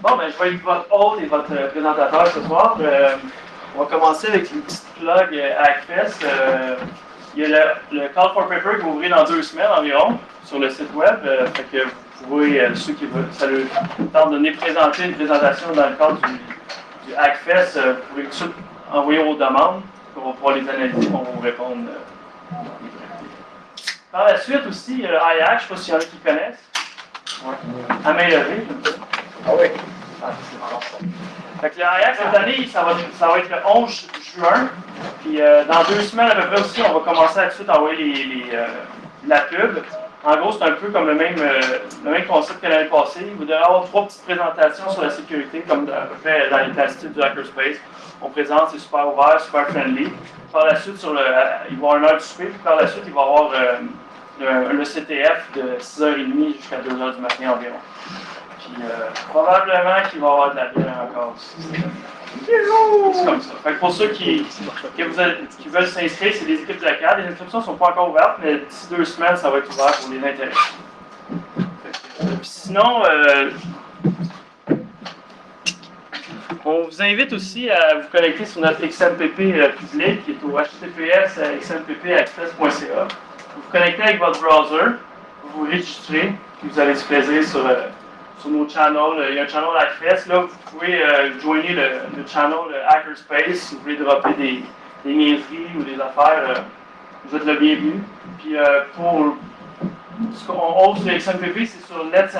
Bon, ben, je vais être votre hôte et votre présentateur ce soir. On va commencer avec une petite plug Hackfest. Il y a le Call for Paper qui va ouvrir dans 2 semaines environ sur le site web. Fait que vous pouvez, ceux qui veulent, ça leur tente de présenter une présentation dans le cadre du Hackfest, vous pouvez tout de suite envoyer vos demandes. On va pouvoir les analyser, on va vous répondre. Par la suite aussi, il y a le IAC, je ne sais pas s'il y en a qui connaissent. Ouais. À main levée. Ah oui. Ah, c'est bon. Fait que le IAC cette année, ça va être le 11 juin. Puis dans 2 semaines à peu près aussi, on va commencer à tout de suite envoyer la pub. En gros, c'est un peu comme le même concept que l'année passée. Vous devez avoir 3 petites présentations sur la sécurité, comme à peu près dans les style du Hackerspace. On présente, c'est super ouvert, super friendly. Par la suite, il va y avoir une heure du souper, puis par la suite, il va y avoir le CTF de 6h30 jusqu'à 2h du matin environ. Puis probablement qu'il va y avoir de la bière encore. C'est comme ça. Fait que pour ceux qui veulent s'inscrire, c'est les équipes de la CAD. Les inscriptions ne sont pas encore ouvertes, mais d'ici 2 semaines, ça va être ouvert pour les intéressés. Puis sinon, on vous invite aussi à vous connecter sur notre XMPP public, qui est au https://xmpp.access.ca. Vous vous connectez avec votre browser, vous vous registrez, puis vous avez du plaisir sur nos channels. Il y a un channel Hackfest. Là, vous pouvez joiner le channel Hackerspace si vous voulez dropper des niaiseries ou des affaires. Vous êtes le bienvenu. Puis pour ce qu'on host le XMPP, c'est sur Let's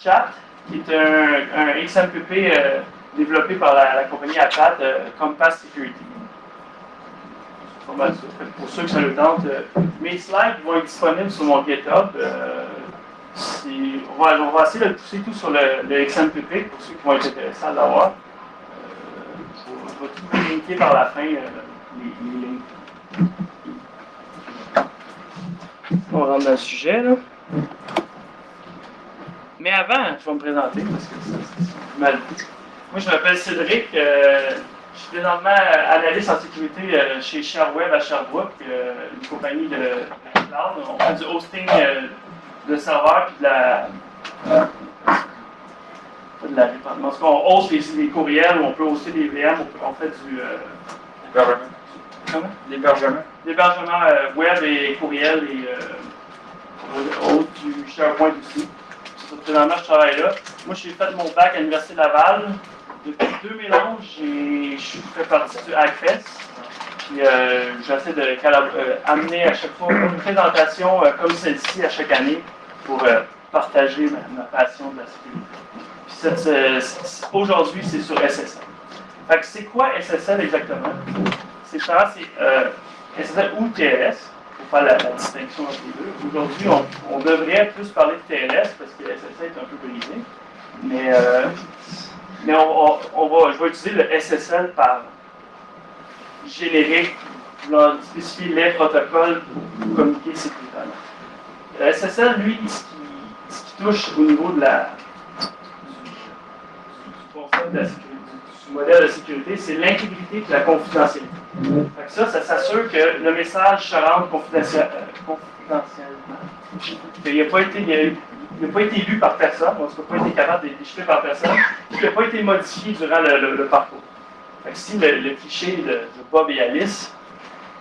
Chat, qui est un XMPP développé par la compagnie Apat, Compass Security. C'est pas mal ça. Pour ceux que ça le tente, mes slides vont être disponibles sur mon GitHub. On va essayer de le pousser tout sur le XMPP pour ceux qui vont être intéressés à l'avoir. Je vais tout linker par la fin, les links. On rentre dans le sujet, là. Mais avant, je vais me présenter parce que c'est mal dit. Moi, je m'appelle Cédric. Je suis présentement analyste en sécurité chez ShareWeb à Sherbrooke, une compagnie de cloud. On fait du hosting de serveurs puis de la répandance. Parce qu'on host les courriels, on peut hoster des VM, on fait du L'hébergement. comment? L'hébergement. Web et courriel et du SharePoint aussi. Présentement, je travaille là. Moi, j'ai fait mon bac à l'Université de Laval. Depuis 2011, je fais partie du Hackfest. Puis j'essaie d'amener à chaque fois une présentation comme celle-ci à chaque année pour partager ma passion de la sécurité. Puis aujourd'hui, c'est sur SSL. Fait que c'est quoi SSL exactement? C'est SSL ou TLS, pour faire la distinction entre les deux. Aujourd'hui, on devrait plus parler de TLS parce que SSL est un peu brisé. Mais je vais utiliser le SSL par générique, voulant spécifier les protocoles pour communiquer sécuritairement. Le SSL, lui, ce qui touche au niveau du concept de la sécurité, du modèle de sécurité, c'est l'intégrité et la confidentialité. Fait que ça s'assure que le message se rende confidentiellement. Il n'a pas été lu par personne, donc il n'a pas été capable d'être déchiffré par personne, et il n'a pas été modifié durant le parcours. Fait que si le cliché de Bob et Alice,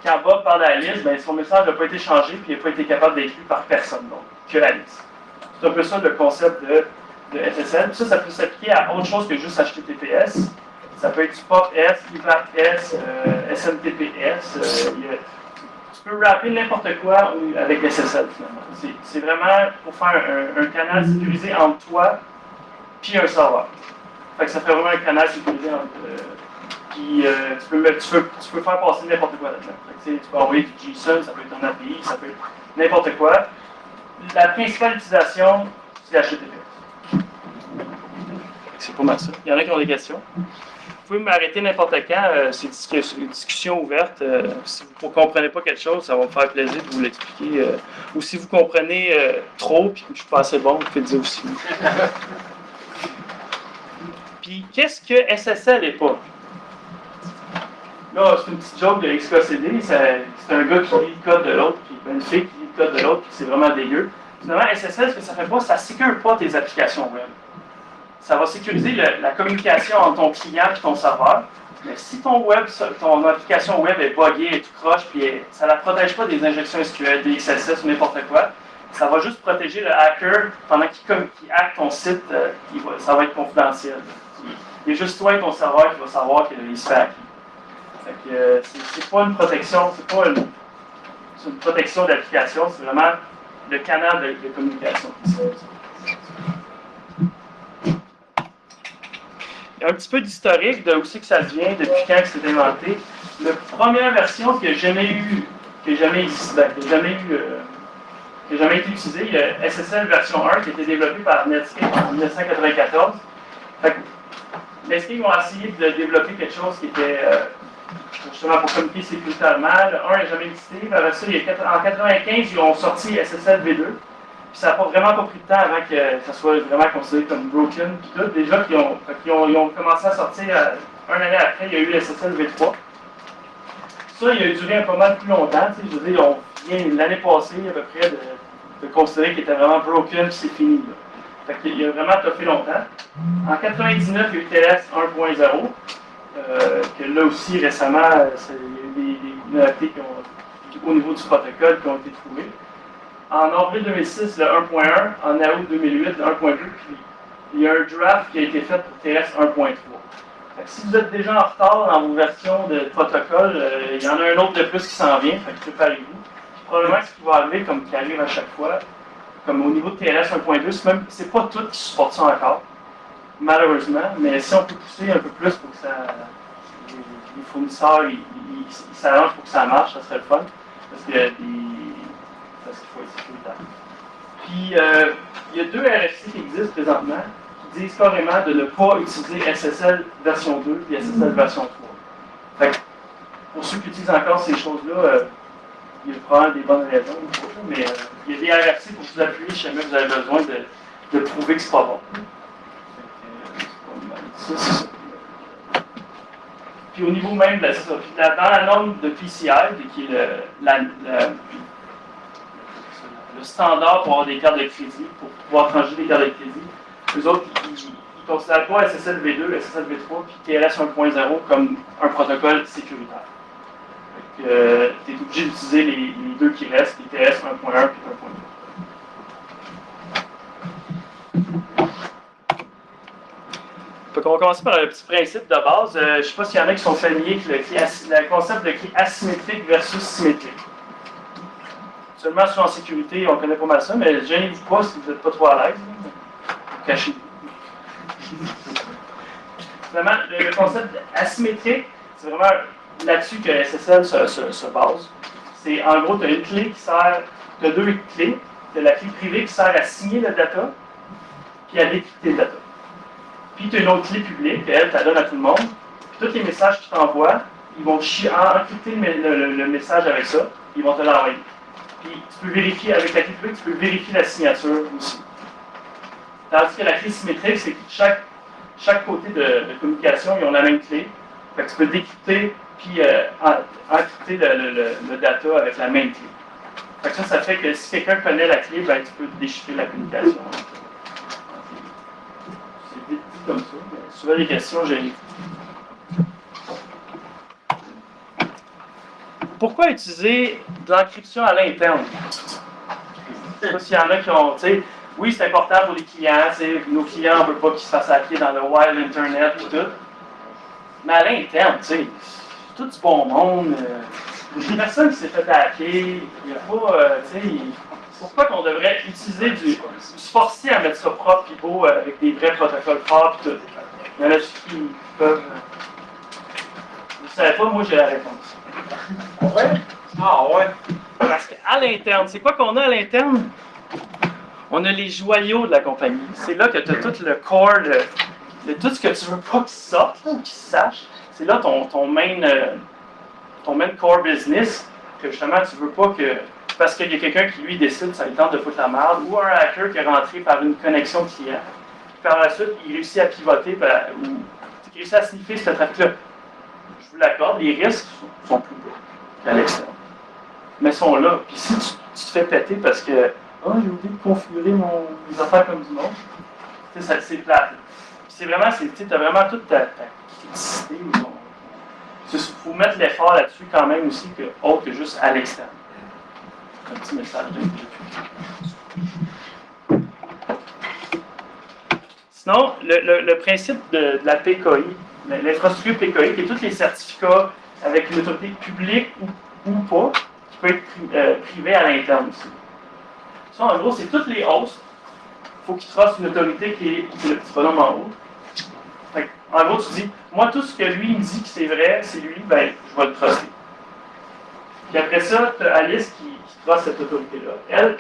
quand Bob parle à Alice, ben, son message n'a pas été changé et il n'a pas été capable d'être lu par personne, donc que Alice. C'est un peu ça le concept de SSL. Ça peut s'appliquer à autre chose que juste HTTPS. Ça peut être du POP-S, IPAC-S, SMTP-S. Tu peux rapper n'importe quoi avec SSL finalement. C'est vraiment pour faire un canal sécurisé entre toi et un serveur. Fait que ça fait vraiment un canal sécurisé entre. Puis tu peux faire passer n'importe quoi là-dedans. Tu peux envoyer du JSON, ça peut être un API, ça peut être n'importe quoi. La principale utilisation, c'est HTTP. C'est pas mal ça. Il y en a qui ont des questions. Vous pouvez m'arrêter n'importe quand, c'est une discussion ouverte. Si vous ne comprenez pas quelque chose, ça va me faire plaisir de vous l'expliquer. Ou si vous comprenez trop et que je ne suis pas assez bon, vous pouvez le dire aussi. Puis, qu'est-ce que SSL n'est pas? Là, c'est une petite joke de XKCD. C'est un gars qui lit le code de l'autre, puis une fille qui lit le code de l'autre, puis c'est vraiment dégueu. Finalement, SSL, ce que ça fait pas, ça ne sécure pas tes applications web. ça va sécuriser la communication entre ton client et ton serveur. Mais si ton application web est buggée et tout croche, puis ça ne la protège pas des injections SQL, des XSS ou n'importe quoi, ça va juste protéger le hacker pendant qu'il hack ton site, ça va être confidentiel. Il y a juste toi et ton serveur qui va savoir qu'il se fait hacker. C'est pas une protection, c'est une protection d'application, c'est vraiment le canal de communication. Il y a un petit peu d'historique de où c'est que ça vient, depuis quand c'est inventé. La première version qui n'a jamais été utilisée, il y a SSL version 1 qui a été développée par Netscape en 1994. Netscape ont essayé de développer quelque chose qui était justement pour communiquer sécuritairement. Le 1 n'a jamais existé. Après ça, en 1995, ils ont sorti SSL V2. Puis ça n'a vraiment pas pris de temps avant que ça soit vraiment considéré comme broken. Puis tout, déjà, ils ont commencé à sortir un année après, il y a eu le SSL V3. Ça, il a duré un pas mal plus longtemps. Je veux dire, on vient l'année passée à peu près de considérer qu'il était vraiment broken, puis c'est fini. Là. Fait qu'il a vraiment toffé longtemps. En 1999, il y a eu TLS 1.0. Que là aussi, récemment, il y a eu des vulnérabilités au niveau du protocole qui ont été trouvées. En avril 2006, le 1.1, en août 2008, le 1.2, puis il y a un draft qui a été fait pour TLS 1.3. Si vous êtes déjà en retard dans vos versions de protocole, il y en a un autre de plus qui s'en vient, fait que préparez-vous. Probablement ce qui va arriver, comme qui arrive à chaque fois, comme au niveau de TLS 1.2, c'est pas tout qui supporte ça encore, malheureusement, mais si on peut pousser un peu plus pour que les fournisseurs ils s'arrangent pour que ça marche, ça serait le fun, parce qu'il faut être sécuritaire. Puis, il y a deux RFC qui existent présentement qui disent carrément de ne pas utiliser SSL version 2 et SSL version 3. Fait que, pour ceux qui utilisent encore ces choses-là, il y a probablement des bonnes raisons, mais il y a des RFC pour vous appuyer si jamais vous avez besoin de prouver que c'est pas bon. C'est ça. Puis au niveau même de ça, dans la norme de PCI, qui est le standard pour avoir des cartes de crédit, pour pouvoir changer des cartes de crédit, eux autres, ils ne considèrent pas SSL V2, SSL V3 puis TLS 1.0 comme un protocole sécuritaire. Tu es obligé d'utiliser les deux qui restent, les TLS 1.1 et 1.2. On va commencer par le petit principe de base. Je ne sais pas s'il y en a qui sont familiers avec le concept de clé asymétrique versus symétrique. Seulement sur en sécurité, on connaît pas mal ça, mais gênez-vous pas si vous n'êtes pas trop à l'aise. Cachez-vous. Finalement, le concept asymétrique, c'est vraiment là-dessus que SSL se base. C'est en gros, tu as une clé qui sert, tu as deux clés. Tu as la clé privée qui sert à signer le data, puis à décrypter le data. Puis tu as une autre clé publique, elle, tu la donnes à tout le monde. Puis tous les messages que tu t'envoies, ils vont encrypter le message avec ça, ils vont te l'envoyer. Puis tu peux vérifier, avec la clé publique, tu peux vérifier la signature aussi. Tandis que la clé symétrique, c'est que chaque côté de communication, ils ont la même clé. Fait que tu peux décrypter puis encrypter le data avec la même clé. Fait que ça fait que si quelqu'un connaît la clé, ben, tu peux déchiffrer la communication. C'est vite dit comme ça, mais souvent les questions, j'ai. Pourquoi utiliser de l'encryption à l'interne? Je ne sais pas s'il y en a qui ont. Oui, c'est important pour les clients. Nos clients, on ne veut pas qu'ils se fassent hacker dans le wild Internet et tout. Mais à l'interne, c'est tout du bon monde. Il y a personne qui s'est fait hacker. Il n'y a pas. Pourquoi qu'on devrait utiliser se forcer à mettre ça propre et beau avec des vrais protocoles forts et tout? Il y en a qui peuvent. Vous ne savez pas, moi j'ai la réponse. Ouais? Ah ouais? Parce qu'à l'interne, c'est quoi qu'on a à l'interne? On a les joyaux de la compagnie. C'est là que tu as tout le core de tout ce que tu veux pas qu'ils sortent, qu'ils sachent. C'est là ton main core business, que justement tu veux pas que. Parce qu'il y a quelqu'un qui lui décide, ça lui tente de foutre la merde, ou un hacker qui est rentré par une connexion client. Puis par la suite, il réussit à pivoter, ou il réussit à sniffer ce trafic-là. Je vous l'accorde, les risques sont plus bas qu'à l'extérieur. Mais sont là. Puis si tu te fais péter parce que j'ai oublié de configurer mes affaires comme du monde, c'est plate. c'est vraiment, tu as vraiment toute ta criticité. Il faut mettre l'effort là-dessus quand même aussi, autre que juste à l'externe. Un petit message de Sinon, le principe de la PKI, l'infrastructure PKI, qui est tous les certificats avec une autorité publique ou pas, qui peut être privée à l'interne aussi. Ça, en gros, c'est toutes les hosts. Il faut qu'ils tracent une autorité qui est le petit bonhomme en haut. Fait, en gros, tu dis, moi, tout ce que lui me dit que c'est vrai, c'est lui, ben, je vais le truster. Puis après ça, tu as Alice qui truste cette autorité-là. Elle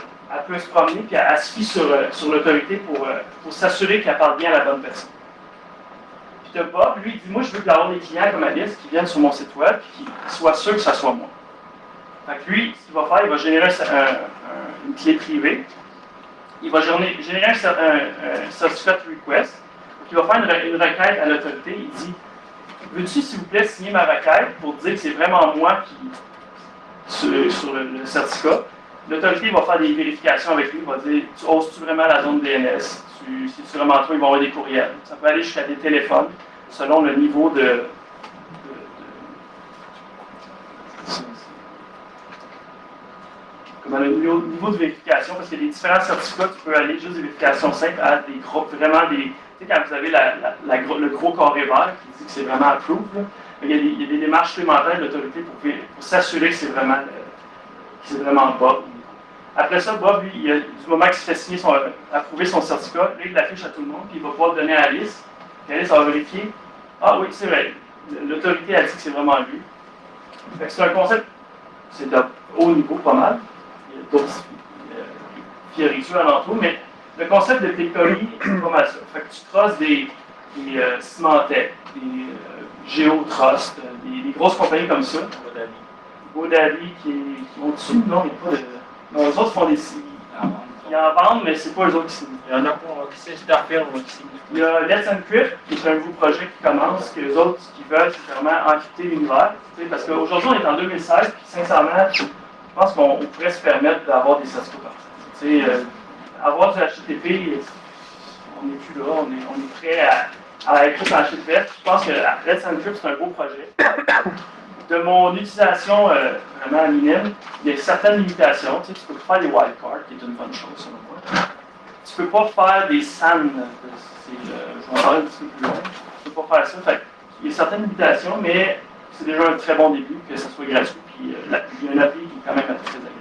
peut se promener, puis elle se fie sur l'autorité pour s'assurer qu'elle parle bien à la bonne personne. Puis tu as Bob, lui, il dit, moi, je veux avoir des clients comme Alice qui viennent sur mon site web, puis qui soient sûrs que ça soit moi. Fait que lui, ce qu'il va faire, il va générer une clé privée. Il va générer un certificate request. Donc, il va faire une requête à l'autorité. Il dit, veux-tu, s'il vous plaît, signer ma requête pour dire que c'est vraiment moi qui, sur le certificat. L'autorité va faire des vérifications avec lui. Il va dire, tu oses-tu vraiment la zone DNS? Si tu vraiment toi, ils vont avoir des courriels. Ça peut aller jusqu'à des téléphones, selon le niveau de comme le niveau de vérification, parce qu'il y a des différents certificats, tu peux aller juste des vérifications simples à des groupes, vraiment des. Tu sais, quand vous avez le gros carré vert qui dit que c'est vraiment approved, là, il y a des démarches supplémentaires de l'autorité pour s'assurer que c'est vraiment Bob. Après ça, Bob, lui, du moment qu'il se fait signer approuver son certificat, là, il l'affiche à tout le monde, puis il va pouvoir le donner à Alice. Puis Alice va vérifier. Ah oui, c'est vrai. L'autorité a dit que c'est vraiment lui. Fait que c'est un concept, c'est de haut niveau, pas mal. Il y a d'autres fioriture alentour, mais le concept de PKI, c'est pas mal ça. Fait que tu traces des Symantec, des GeoTrust, des grosses compagnies comme ça. GoDaddy qui vont dessus, non, il n'y a pas de. Non, les autres font des sites. Ils en vendent, mais c'est pas eux autres qui signent. Il y en a pas qui signent Starfield qui signent. Il y a Let's Encrypt, qui est un nouveau projet qui commence, que les autres, ce qu'ils veulent, c'est vraiment encrypter l'univers. Parce qu'aujourd'hui, on est en 2016, puis sincèrement, je pense qu'on pourrait se permettre d'avoir des certificats partout. Avoir du HTTP, on n'est plus là, on est prêt à être tout en HTTPS. Je pense que Let's Encrypt, c'est un beau projet. De mon utilisation vraiment minime, il y a certaines limitations. Tu peux pas faire des wildcards, qui est une bonne chose selon moi. Tu peux pas faire des SAN. Je vais en parler un petit peu plus loin. Tu peux pas faire ça. Fait, il y a certaines limitations, mais c'est déjà un très bon début que ça soit gratuit. Puis il y a une appli qui est quand même très agréable.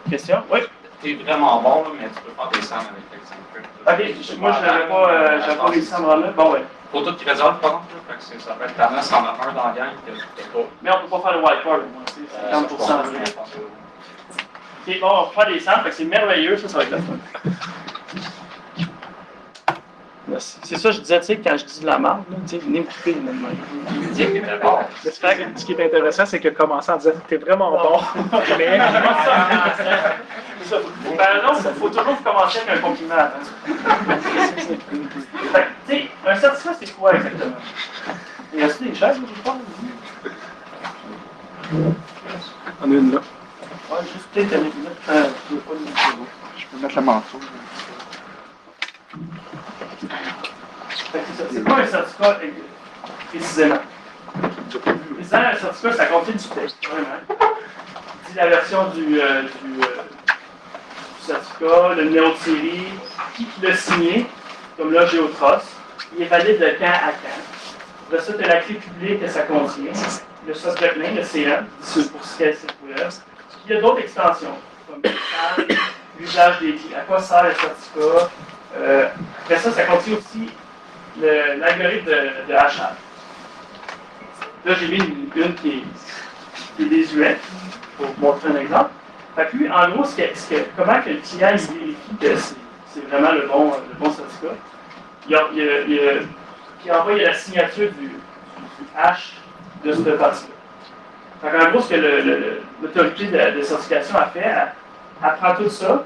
Question? Oui? T'es vraiment bon, là, mais tu peux faire des SAM avec Let's Encrypt. Ok, moi je n'avais pas les SAM là. Bon, ouais. Faut tout qui résolve, par exemple, ça peut être tendance en a un dans la gang, pas. Mais on ne peut pas faire le wildcard, c'est 50%. Ok, bon, on peut faire des SAM, c'est merveilleux, ça va être la fin. C'est ça, je disais, tu sais, quand je dis de la merde, tu sais, venez me couper de même. Ce qui est intéressant, c'est qu'il a commencé en disant t'es vraiment bon. Mais. Ben non, il faut toujours commencer avec un compliment. Fait que, tu sais, un certificat, c'est quoi exactement? Il y a des chaises, je crois? On a une là. Ouais, juste peut-être une minute. Je peux mettre le manteau. C'est quoi un certificat précisément? Précisément, un certificat, ça contient du texte, vraiment. Il dit la version du certificat, le numéro de série, qui l'a signé, comme là, GeoTrust. Il est valide de quand à quand. Après ça, tu as la clé publique que ça contient, le subject name, le CM, pour ce qu'elle site web. Il y a d'autres extensions, comme l'usage des clés, à quoi sert le certificat. Après ça, ça contient aussi l'algorithme de hachage. Là, j'ai mis une qui est désuète, pour vous montrer un exemple. Fait que lui, en gros, comment que le client il vérifie que c'est vraiment le bon certificat, il envoie la signature du hash de cette partie-là. Fait qu'en gros, ce que l'autorité de certification a fait, elle prend tout ça,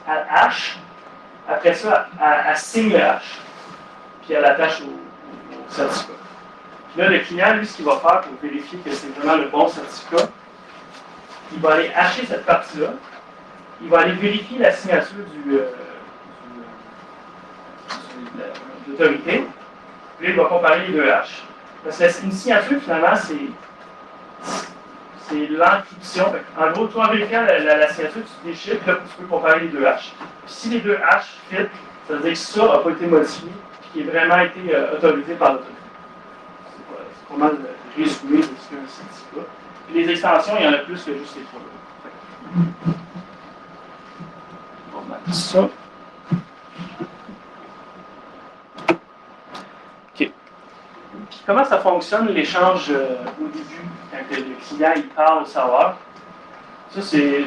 elle hash, après ça, elle signe le hash, puis elle l'attache au certificat. Puis là, le client, lui, ce qu'il va faire pour vérifier que c'est vraiment le bon certificat, il va aller hacher cette partie-là, il va aller vérifier la signature du d'autorité. Puis il va comparer les deux haches. Parce que une signature, finalement, c'est l'encryption. En gros, toi, en vérifiant la signature, tu déchiffres, là, tu peux comparer les deux haches. Puis si les deux haches fit, ça veut dire que ça n'a pas été modifié, puis qu'il a vraiment été autorisé par l'autorité. C'est pas mal résumé de ce qu'est un certificat. Puis les extensions, il y en a plus que juste les trois. On va mettre ça. OK. Puis comment ça fonctionne l'échange au début, quand le client il parle au serveur? Ça, c'est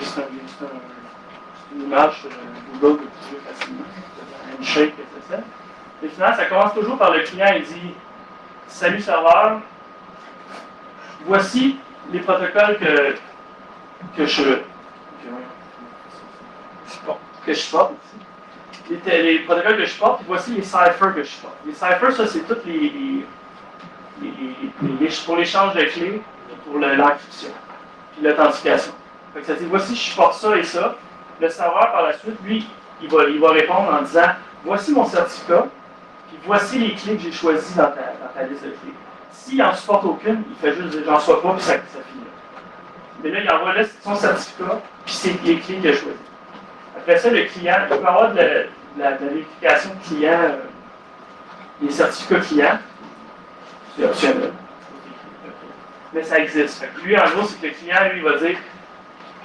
une image Google que tu veux facilement. Un shake SSL. Et finalement, ça commence toujours par le client, il dit salut serveur, voici les protocoles que je supporte. Les protocoles que je supporte, puis voici les ciphers que je supporte. Les ciphers, ça, c'est toutes pour l'échange de clés, pour l'encryption, puis l'authentification. Fait que ça dit, voici, je supporte ça et ça. Le serveur, par la suite, lui, il va répondre en disant, voici mon certificat, puis voici les clés que j'ai choisies dans ta liste de clés. S'il n'en supporte aucune, il fait juste dire, j'en sois pas, puis ça finit là. Mais là, il envoie là son certificat, puis c'est les clés qu'il a choisies. Après ça, le client, il peut avoir de la vérification client, les certificats clients. C'est optionnel. Mais ça existe. Fait que lui, en gros, c'est que le client, lui, il va dire,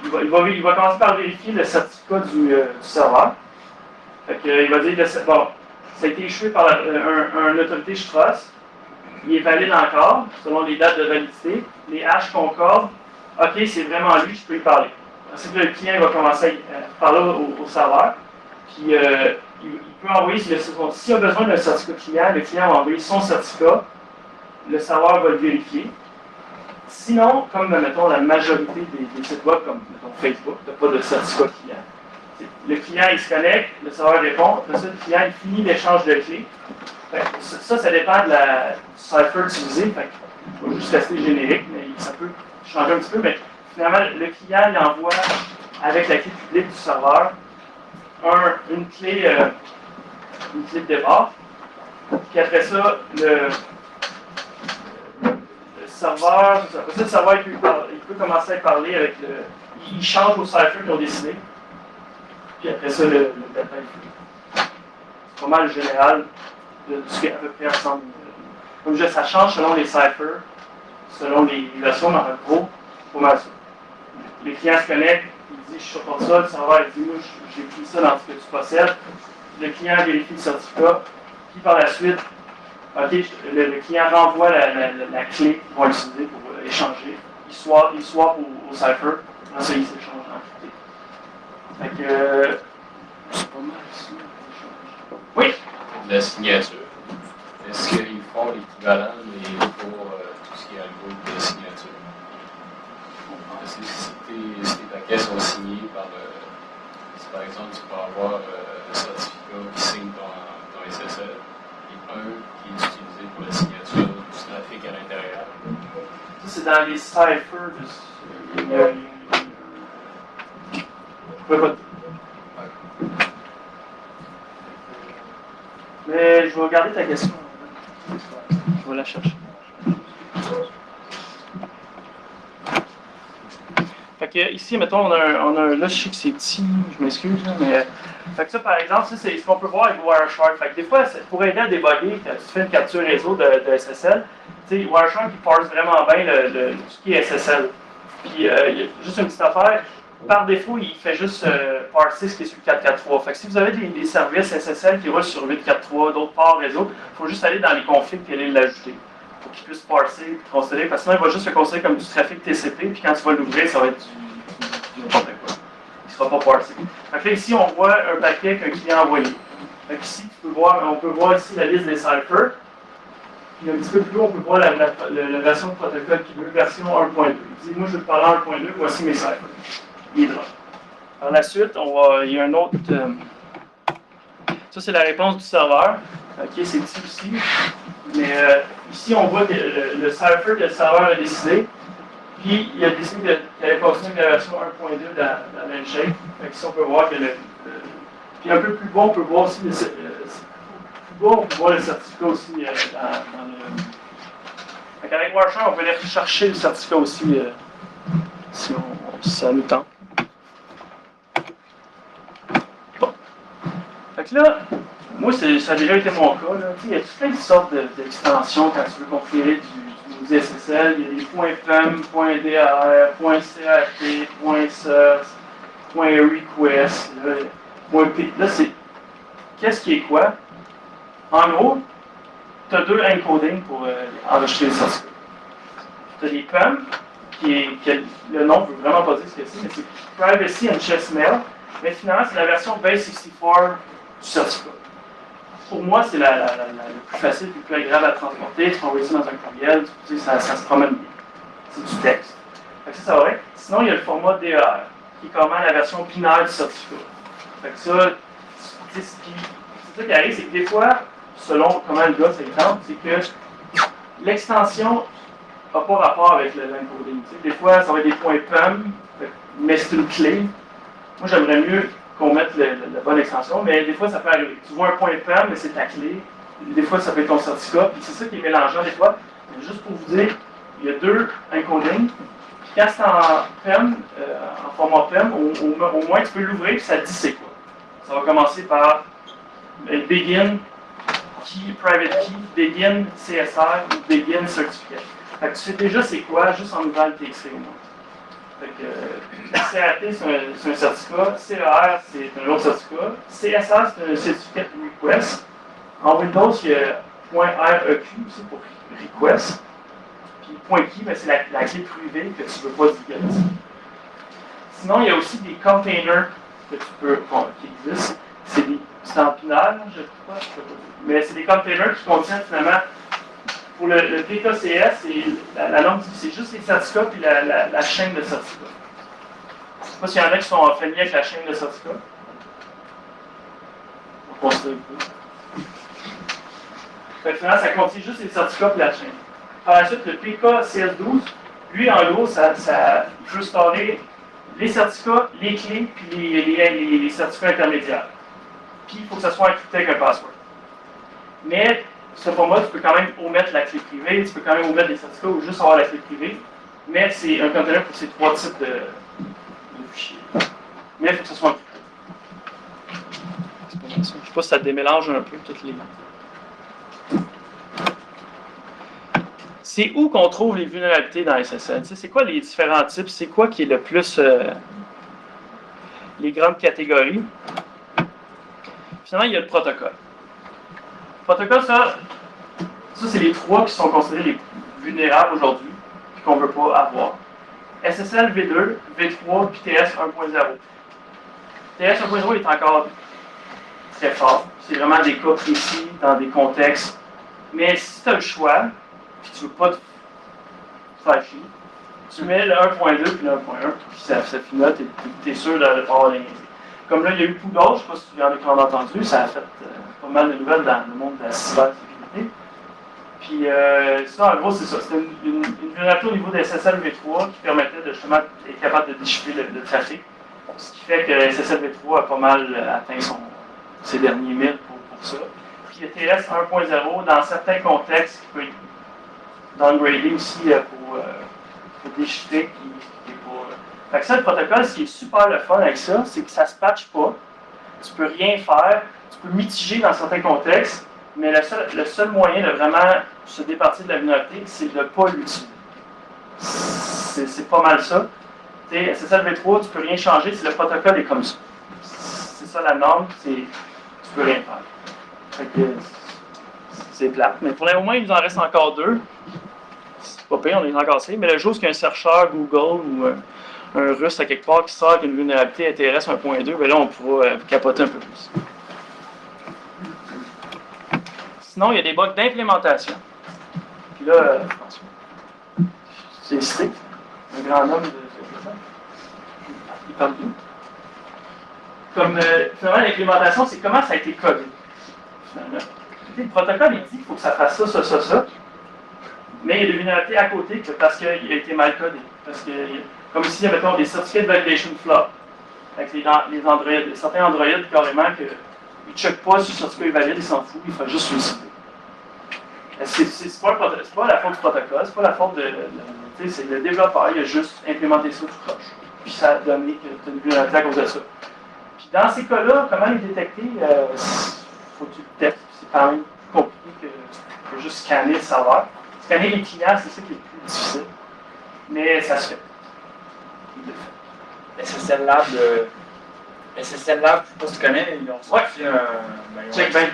il va commencer par vérifier le certificat du serveur. Fait que, il va dire, bon, ça a été échoué par une autorité STRAS. Il est valide encore, selon les dates de validité. Les haches concordent. OK, c'est vraiment lui, je peux y parler. Ensuite, le client va commencer à parler au serveur. Puis, il peut envoyer, s'il a besoin d'un certificat client, le client va envoyer son certificat. Le serveur va le vérifier. Sinon, comme, mettons, la majorité des sites web, comme, mettons, Facebook, tu n'as pas de certificat client. Le client, il se connecte, le serveur répond. Après ça, le client, il finit l'échange de clés. Ça dépend du cipher utilisé. Fait il va juste rester générique, mais ça peut changer un petit peu. Mais finalement, le client, il envoie, avec la clé publique du serveur, une clé de départ. Puis après ça, le serveur, après ça, le serveur, il peut commencer à parler avec il change au cipher qu'ils ont décidé. Puis après ça, le détail. C'est pas mal le général de ce qui à peu près ressemble. Comme je dis, ça change selon les ciphers, selon les versions, mais en gros, c'est pas mal ça. Les clients se connectent, il dit je supporte ça, le serveur il dit moi j'ai pris ça dans ce que tu possèdes. Le client vérifie le certificat, puis par la suite, okay, le client renvoie la clé qu'ils vont utiliser pour échanger. Il swap au cipher, là ça il s'échange en clé. Fait que c'est pas mal ça. Oui? La signature. Est-ce qu'ils font l'équivalent pour tout ce qui est algorithme de signature? Si tes paquets sont signés par si par exemple tu peux avoir un certificat qui signe ton SSL et un qui est utilisé pour la signature du trafic à l'intérieur. Ça c'est dans les ciphers mais je vais regarder ta question. Je vais la chercher. Fait que ici, mettons, on a un là, je sais que c'est petit, je m'excuse, mais fait que ça, par exemple, ça, c'est ce qu'on peut voir avec Wireshark. Fait que des fois, pour aider à débugger, quand tu fais une capture réseau de SSL, tu sais, Wireshark, il parse vraiment bien tout ce qui est SSL. Puis, il y a juste une petite affaire. Par défaut, il fait juste parser ce qui est sur 4.4.3. Fait que si vous avez des services SSL qui roulent sur 8.4.3, d'autres ports réseau, il faut juste aller dans les configs et aller l'ajouter. Pour qu'il puisse parser et considérer, parce que sinon, il va juste le considérer comme du trafic TCP, puis quand tu vas l'ouvrir, ça va être du n'importe quoi. Il ne sera pas parsé. Fait que là, ici, on voit un paquet qu'un client a envoyé. Fait que ici, on peut voir ici la liste des ciphers. Puis un petit peu plus haut, on peut voir la version de protocole qui veut, version 1.2. Il dit, moi, je veux parler en 1.2, voici mes ciphers. Il est là. Par la suite, il y a un autre. Ça, c'est la réponse du serveur. OK, c'est petit aussi. Mais ici, on voit que le cipher que le serveur a décidé. Puis, il a décidé qu'il allait continuer avec la version 1.2 dans l'Handshake. Fait qu'ici, on peut voir que puis un peu plus bas, on peut voir aussi bas, on peut voir le certificat aussi dans le. Fait avec Wireshark, on peut aller chercher le certificat aussi si ça nous tente. Bon. Fait que là, moi, ça a déjà été mon cas. Là. Il y a plein de sortes d'extensions quand tu veux configurer du SSL. Il y a des .pem, .dar, .cat, .source, .request. .p. Là, c'est qu'est-ce qui est quoi? En gros, tu as deux encodings pour enregistrer les certificats. Tu as des PEM, le nom ne veut vraiment pas dire ce que c'est, mais c'est Privacy and Chess Mail. Mais finalement, c'est la version base 64 du certificat. Pour moi, c'est la plus facile, la plus agréable à transporter. Tu envoies ça dans un courriel, tu sais, ça se promène bien. C'est du texte. Fait que ça va être. Sinon, il y a le format DER, qui est comment la version binaire du certificat. Fait que ça, c'est ça qui arrive, c'est que des fois, selon comment le gars s'étend, c'est que l'extension n'a pas rapport avec l'encoding. Des fois, ça va être des points PEM, mais c'est une clé. Moi, j'aimerais mieux qu'on mette la bonne extension, mais des fois, ça peut arriver. Tu vois un point PEM, mais c'est ta clé. Des fois, ça peut être ton certificat, puis c'est ça qui est mélangeant des fois. Mais juste pour vous dire, il y a deux encodings. Quand c'est en PEM, en format PEM, au moins, tu peux l'ouvrir, puis ça dit c'est quoi. Ça va commencer par begin key, private key, begin CSR ou begin certificate. Fait que tu sais déjà c'est quoi, juste en ouvrant le TXT au moins. Fait que CRT c'est un certificat, CER c'est un autre certificat, CSR c'est un certificate request. En Windows, il y a .REQ aussi pour request. Puis .key, ben, c'est la clé privée que tu ne veux pas divulguer. Sinon, il y a aussi des containers que tu peux, qui existent. C'est en binaire, je crois, mais c'est des containers qui contiennent finalement, pour le PKCS, la norme dit que c'est juste les certificats puis la chaîne de certificats. Je ne sais pas s'il y en a qui sont familiers avec la chaîne de certificats. On considère que finalement, ça contient juste les certificats et la chaîne. Par la suite, le PKCS12, lui, en gros, ça peut storer les certificats, les clés puis les certificats intermédiaires. Puis il faut que ça soit encrypté avec un password. Mais ce format, tu peux quand même omettre la clé privée, tu peux quand même omettre les certificats ou juste avoir la clé privée. Mais c'est un container pour ces trois types de fichiers. Mais il faut que ça soit encrypté. Je ne sais pas si ça démélange un peu toutes les. C'est où qu'on trouve les vulnérabilités dans SSL? C'est quoi les différents types? C'est quoi qui est le plus les grandes catégories? Finalement, il y a le protocole. Le protocole, ça c'est les trois qui sont considérés les vulnérables aujourd'hui, et qu'on ne veut pas avoir. SSL V2, V3, puis TS 1.0. TS 1.0 est encore très fort. C'est vraiment des cas précis, dans des contextes. Mais si tu as le choix, puis tu ne veux pas te faire chier, tu mets le 1.2 puis le 1.1, puis ça finit là, tu es sûr de ne pas avoir les. Comme là, il y a eu Poudre, je ne sais pas si tu en as entendu, ça a fait pas mal de nouvelles dans le monde de la cybersécurité. Puis ça, en gros, c'est ça. C'était une vulnérabilité au niveau de SSL V3 qui permettait de justement être capable de déchiffrer le trafic. Ce qui fait que SSL V3 a pas mal atteint ses derniers mythes pour ça. Puis le TS 1.0, dans certains contextes, qui peut être downgradé aussi pour déchiffrer, qui est pour. Fait que ça, le protocole, ce qui est super le fun avec ça, c'est que ça ne se patche pas. Tu peux rien faire. Tu peux mitiger dans certains contextes, mais le seul moyen de vraiment se départir de la vulnérabilité, c'est de ne pas l'utiliser. C'est pas mal ça. SSL V3, tu ne peux rien changer si le protocole est comme ça. C'est ça la norme, tu ne peux rien faire. Fait que c'est plate. Mais pour au moins, il nous en reste encore deux. C'est pas pire, on est encore assez. Mais le jour où il y a un chercheur Google ou un russe à quelque part qui sort qu'une vulnérabilité intéresse 1.2, ben là, on pourra capoter un peu plus. Sinon, il y a des bugs d'implémentation. Puis là, c'est strict. Un grand homme de ça. Il parle d'où? Comme, finalement, l'implémentation, c'est comment ça a été codé. Finalement. Le protocole, il dit qu'il faut que ça fasse ça. Mais il y a des vulnérabilités à côté parce qu'il a été mal codé. Parce que, comme ici, mettons, des certificats de validation flop avec les Android. Certains Android, carrément, que il ne check pas si le certificat est valide, il s'en fout, il fait juste solliciter. C'est pas la faute du protocole, c'est pas la faute c'est le développeur, il a juste implémenté ça tout croche. Puis ça a donné que tu as une vulnérabilité à cause de ça. Puis dans ces cas-là, comment les détecter? Faut que tu le testes. C'est quand même plus compliqué que juste scanner le serveur. Scanner les clients, c'est ça qui est le plus difficile. Mais ça se fait. Il le fait. SSL Lab, je sais pas si tu connais, ils ont sorti Check bank.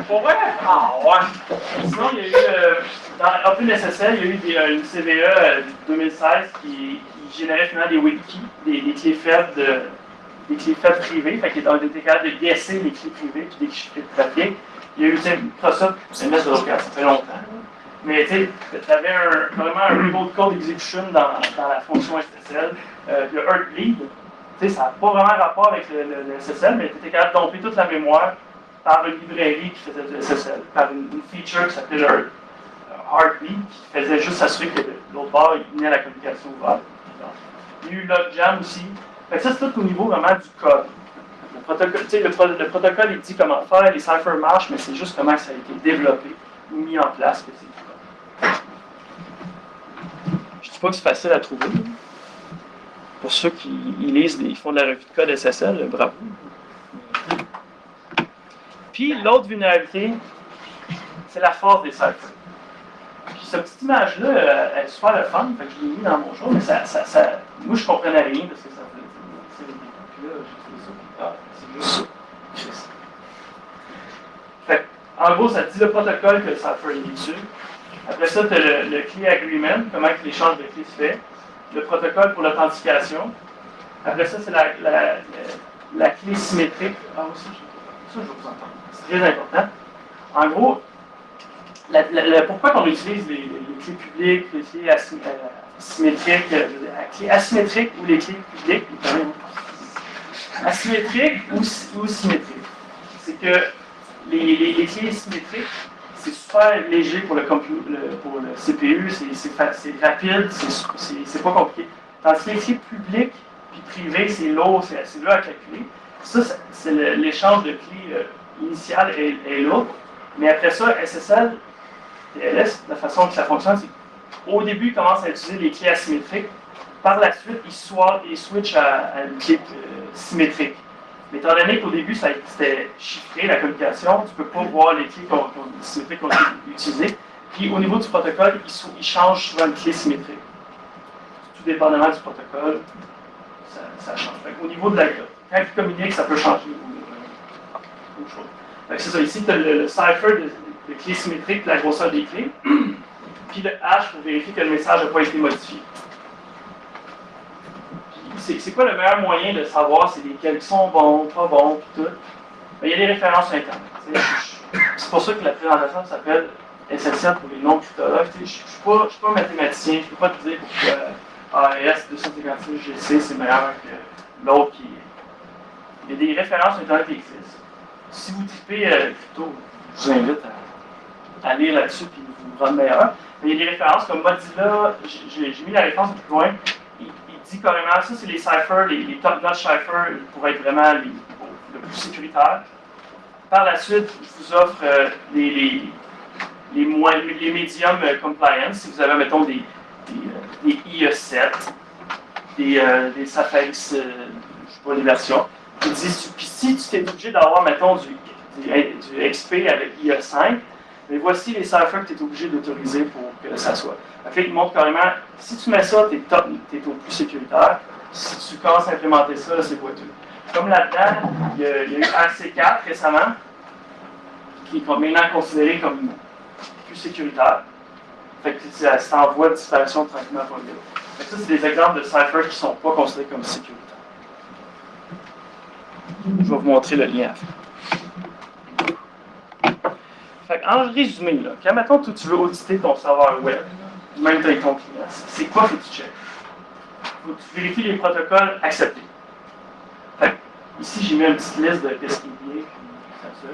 Pour vrai? Ah ouais! Sinon, il y a eu, dans OpenSSL, il y a eu une CVE 2016 qui générait finalement des wikis, des clés faibles des clés faibles privées, fait qu'il était capable de guesser les clés privées puis déchiffrer le trafic. Il y a eu Microsoft, c'est une messe de ça fait longtemps. Mais tu avais vraiment un remote code execution dans la fonction SSL. Il y a Heartbleed, ça n'a pas vraiment rapport avec le SSL, mais tu étais capable de domper toute la mémoire par une librairie qui faisait du SSL, par une feature qui s'appelait le Heartbeat, qui faisait juste s'assurer que l'autre bord il venait à la communication ouverte. Il y a eu Logjam aussi. Fait que ça, c'est tout au niveau vraiment du code. Le protocole, le protocole, il dit comment faire, les ciphers marchent, mais c'est juste comment ça a été développé ou mis en place que c'est du code. Je ne dis pas que c'est facile à trouver. Pour ceux qui lisent, ils font de la revue de code SSL, bravo. Puis l'autre vulnérabilité, c'est la force des ciphers. Puis cette petite image-là, elle est super le fun, fait que je l'ai mis dans mon jour, mais moi je comprenais rien de ce que ça voulait dire. Puis là, j'ai fait ça, c'est juste ça. Fait en gros, ça te dit le protocole que le cipher est dessus. Après ça, tu as le key agreement, comment l'échange de clés se fait. Le protocole pour l'authentification. Après ça, c'est la clé symétrique. Ah aussi, ça, je vous entends. C'est très important. En gros, pourquoi on utilise les clés publiques, les clés asymétriques, la clé asymétrique ou les clés publiques, asymétriques ou symétriques? C'est que les clés symétriques, c'est super léger pour le CPU, c'est rapide, c'est pas compliqué. Tandis que les clés publiques puis privées, c'est lourd, c'est assez dur à calculer. Ça, c'est l'échange de clés initial est lourd. Mais après ça, SSL, TLS, la façon que ça fonctionne, c'est qu'au début, ils commencent à utiliser les clés asymétriques. Par la suite, ils switchent à une clé symétrique. Mais étant donné qu'au début, c'était chiffré, la communication, tu ne peux pas voir les clés symétriques qui ont été utilisées. Puis au niveau du protocole, ils changent souvent une clé symétrique. Tout dépendamment du protocole, ça change. Au niveau de la quand ils communiquent, ça peut changer autre chose. C'est ça, ici, tu as le cipher de clés symétriques, la grosseur des clés, puis le hash pour vérifier que le message n'a pas été modifié. C'est quoi le meilleur moyen de savoir si lesquels sont bons, pas bons, puis tout? Il y a des références sur Internet. C'est pour ça que la présentation s'appelle SSL pour les non-cryptologues. Je ne suis pas mathématicien, je ne peux pas te dire pourquoi AES 256 GC c'est meilleur que l'autre qui. Il y a des références sur Internet qui existent. Si vous tripez crypto, je vous invite à lire là-dessus et vous rendre meilleur. Mais il y a des références comme Mozilla, j'ai mis la référence plus loin. Il dit carrément, ça c'est les ciphers, les top-notch ciphers pour être vraiment le plus sécuritaire. Par la suite, je vous offre les medium compliance. Si vous avez, mettons, des IE7, des Safari, je ne sais pas les versions. Ils disent, puis si tu t'es obligé d'avoir, mettons, du XP avec IE5, mais voici les ciphers que tu es obligé d'autoriser pour que ça soit. En fait, il montre carrément, si tu mets ça, tu es au plus sécuritaire. Si tu commences à implémenter ça, c'est boiteux. Comme là-dedans, il y a eu RC4 récemment, qui est maintenant considéré comme plus sécuritaire. Fait que c'est en voie de disparition tranquillement pour le fait que ça, c'est des exemples de ciphers qui ne sont pas considérés comme sécuritaires. Je vais vous montrer le lien à faire. Fait en résumé, là, quand maintenant tu veux auditer ton serveur web, même avec ton client, c'est quoi que tu checkes? Faut que tu vérifies les protocoles acceptés. Fait ici, j'ai mis une petite liste de qu'est-ce qui est bien, puis ça,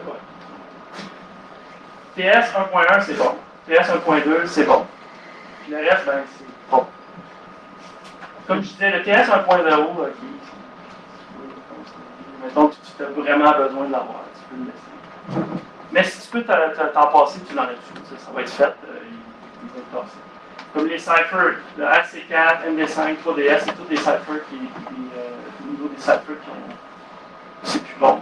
ouais. TS 1.1, c'est bon. TS 1.2, c'est bon. Puis le reste, ben, c'est bon. Comme je disais, le TS 1.0, mettons que tu as vraiment besoin de l'avoir, tu peux le laisser. Mais si tu peux t'en passer, tu l'enlèves tout. Ça va être fait, ils vont te passer. Comme les ciphers, le RC4, MD5, 3DS, c'est tous des ciphers au niveau des ciphers qui ont. C'est plus bon.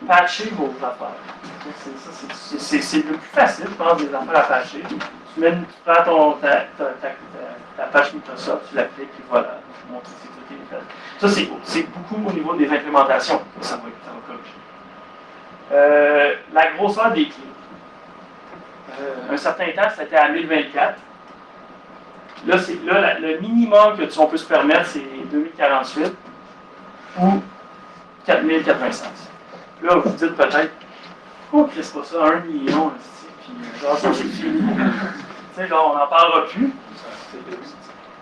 Patcher vos affaires. C'est le plus facile, je pense, des affaires à patcher. Tu prends ta patch Microsoft, tu l'appliques, et voilà, tu montres que c'est tout est fait. Ça, c'est beaucoup au niveau des implémentations que ça va corriger. La grosseur des clés. Un certain temps, c'était à 1024. Là, le minimum qu'on peut se permettre, c'est 2048 ou 4096. Là, vous dites peut-être, oh, Chris, pas ça, 1 million, puis genre, ça, c'est fini. Tu sais, genre, on n'en parlera plus.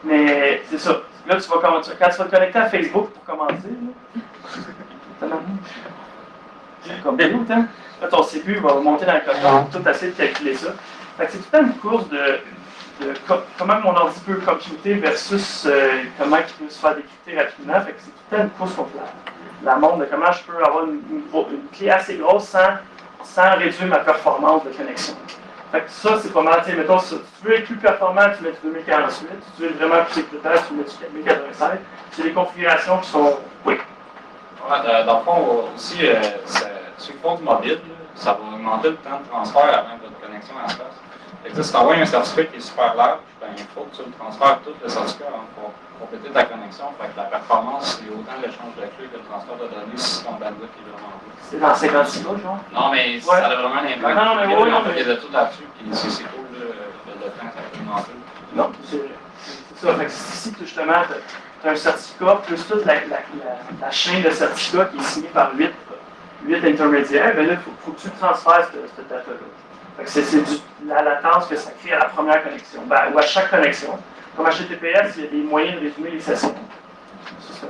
Mais c'est ça. Là, tu vas commencer. Quand tu vas te connecter à Facebook pour commencer, c'est comme des autres, hein? Là, ton CPU va monter dans le code, tout essayer de calculer ça. Fait que c'est tout le temps une course de comment mon ordi peut computer versus comment il peut se faire décrypter rapidement. Fait que c'est tout le temps une course contre la montre de comment je peux avoir une clé assez grosse sans réduire ma performance de connexion. Fait que ça, c'est pas mal. Mettons, si tu veux être plus performant, tu mets du 2048. Si tu veux être vraiment plus sécuritaire, tu mets du 4096. C'est des configurations qui sont. Oui. Ouais, dans le fond, aussi, ceux qui font du mobile, ça va augmenter le temps de transfert avant que votre connexion en se fasse. Fait que si tu envoies un certificat qui est super large, ben, il faut que tu le transfères tout le certificat pour compléter ta connexion. Fait que la performance, c'est autant l'échange de clés que le transfert de données si ton bandwidth est vraiment bon. C'est dans 56 mois, genre? Non, mais ça a vraiment un impact. Non, mais oui, non, mais. Il y a de tout là-dessus, puis c'est cool, le temps que ça peut augmenter. Non, c'est ça. Fait que si justement, tu as un certificat, plus toute la chaîne de certificats qui est signée par 8 intermédiaires, bien là, il faut que tu transfères cette data-là. Fait que c'est la latence que ça crée à la première connexion, ou à chaque connexion. Comme HTTPS, il y a des moyens de résumer les sessions. C'est ça.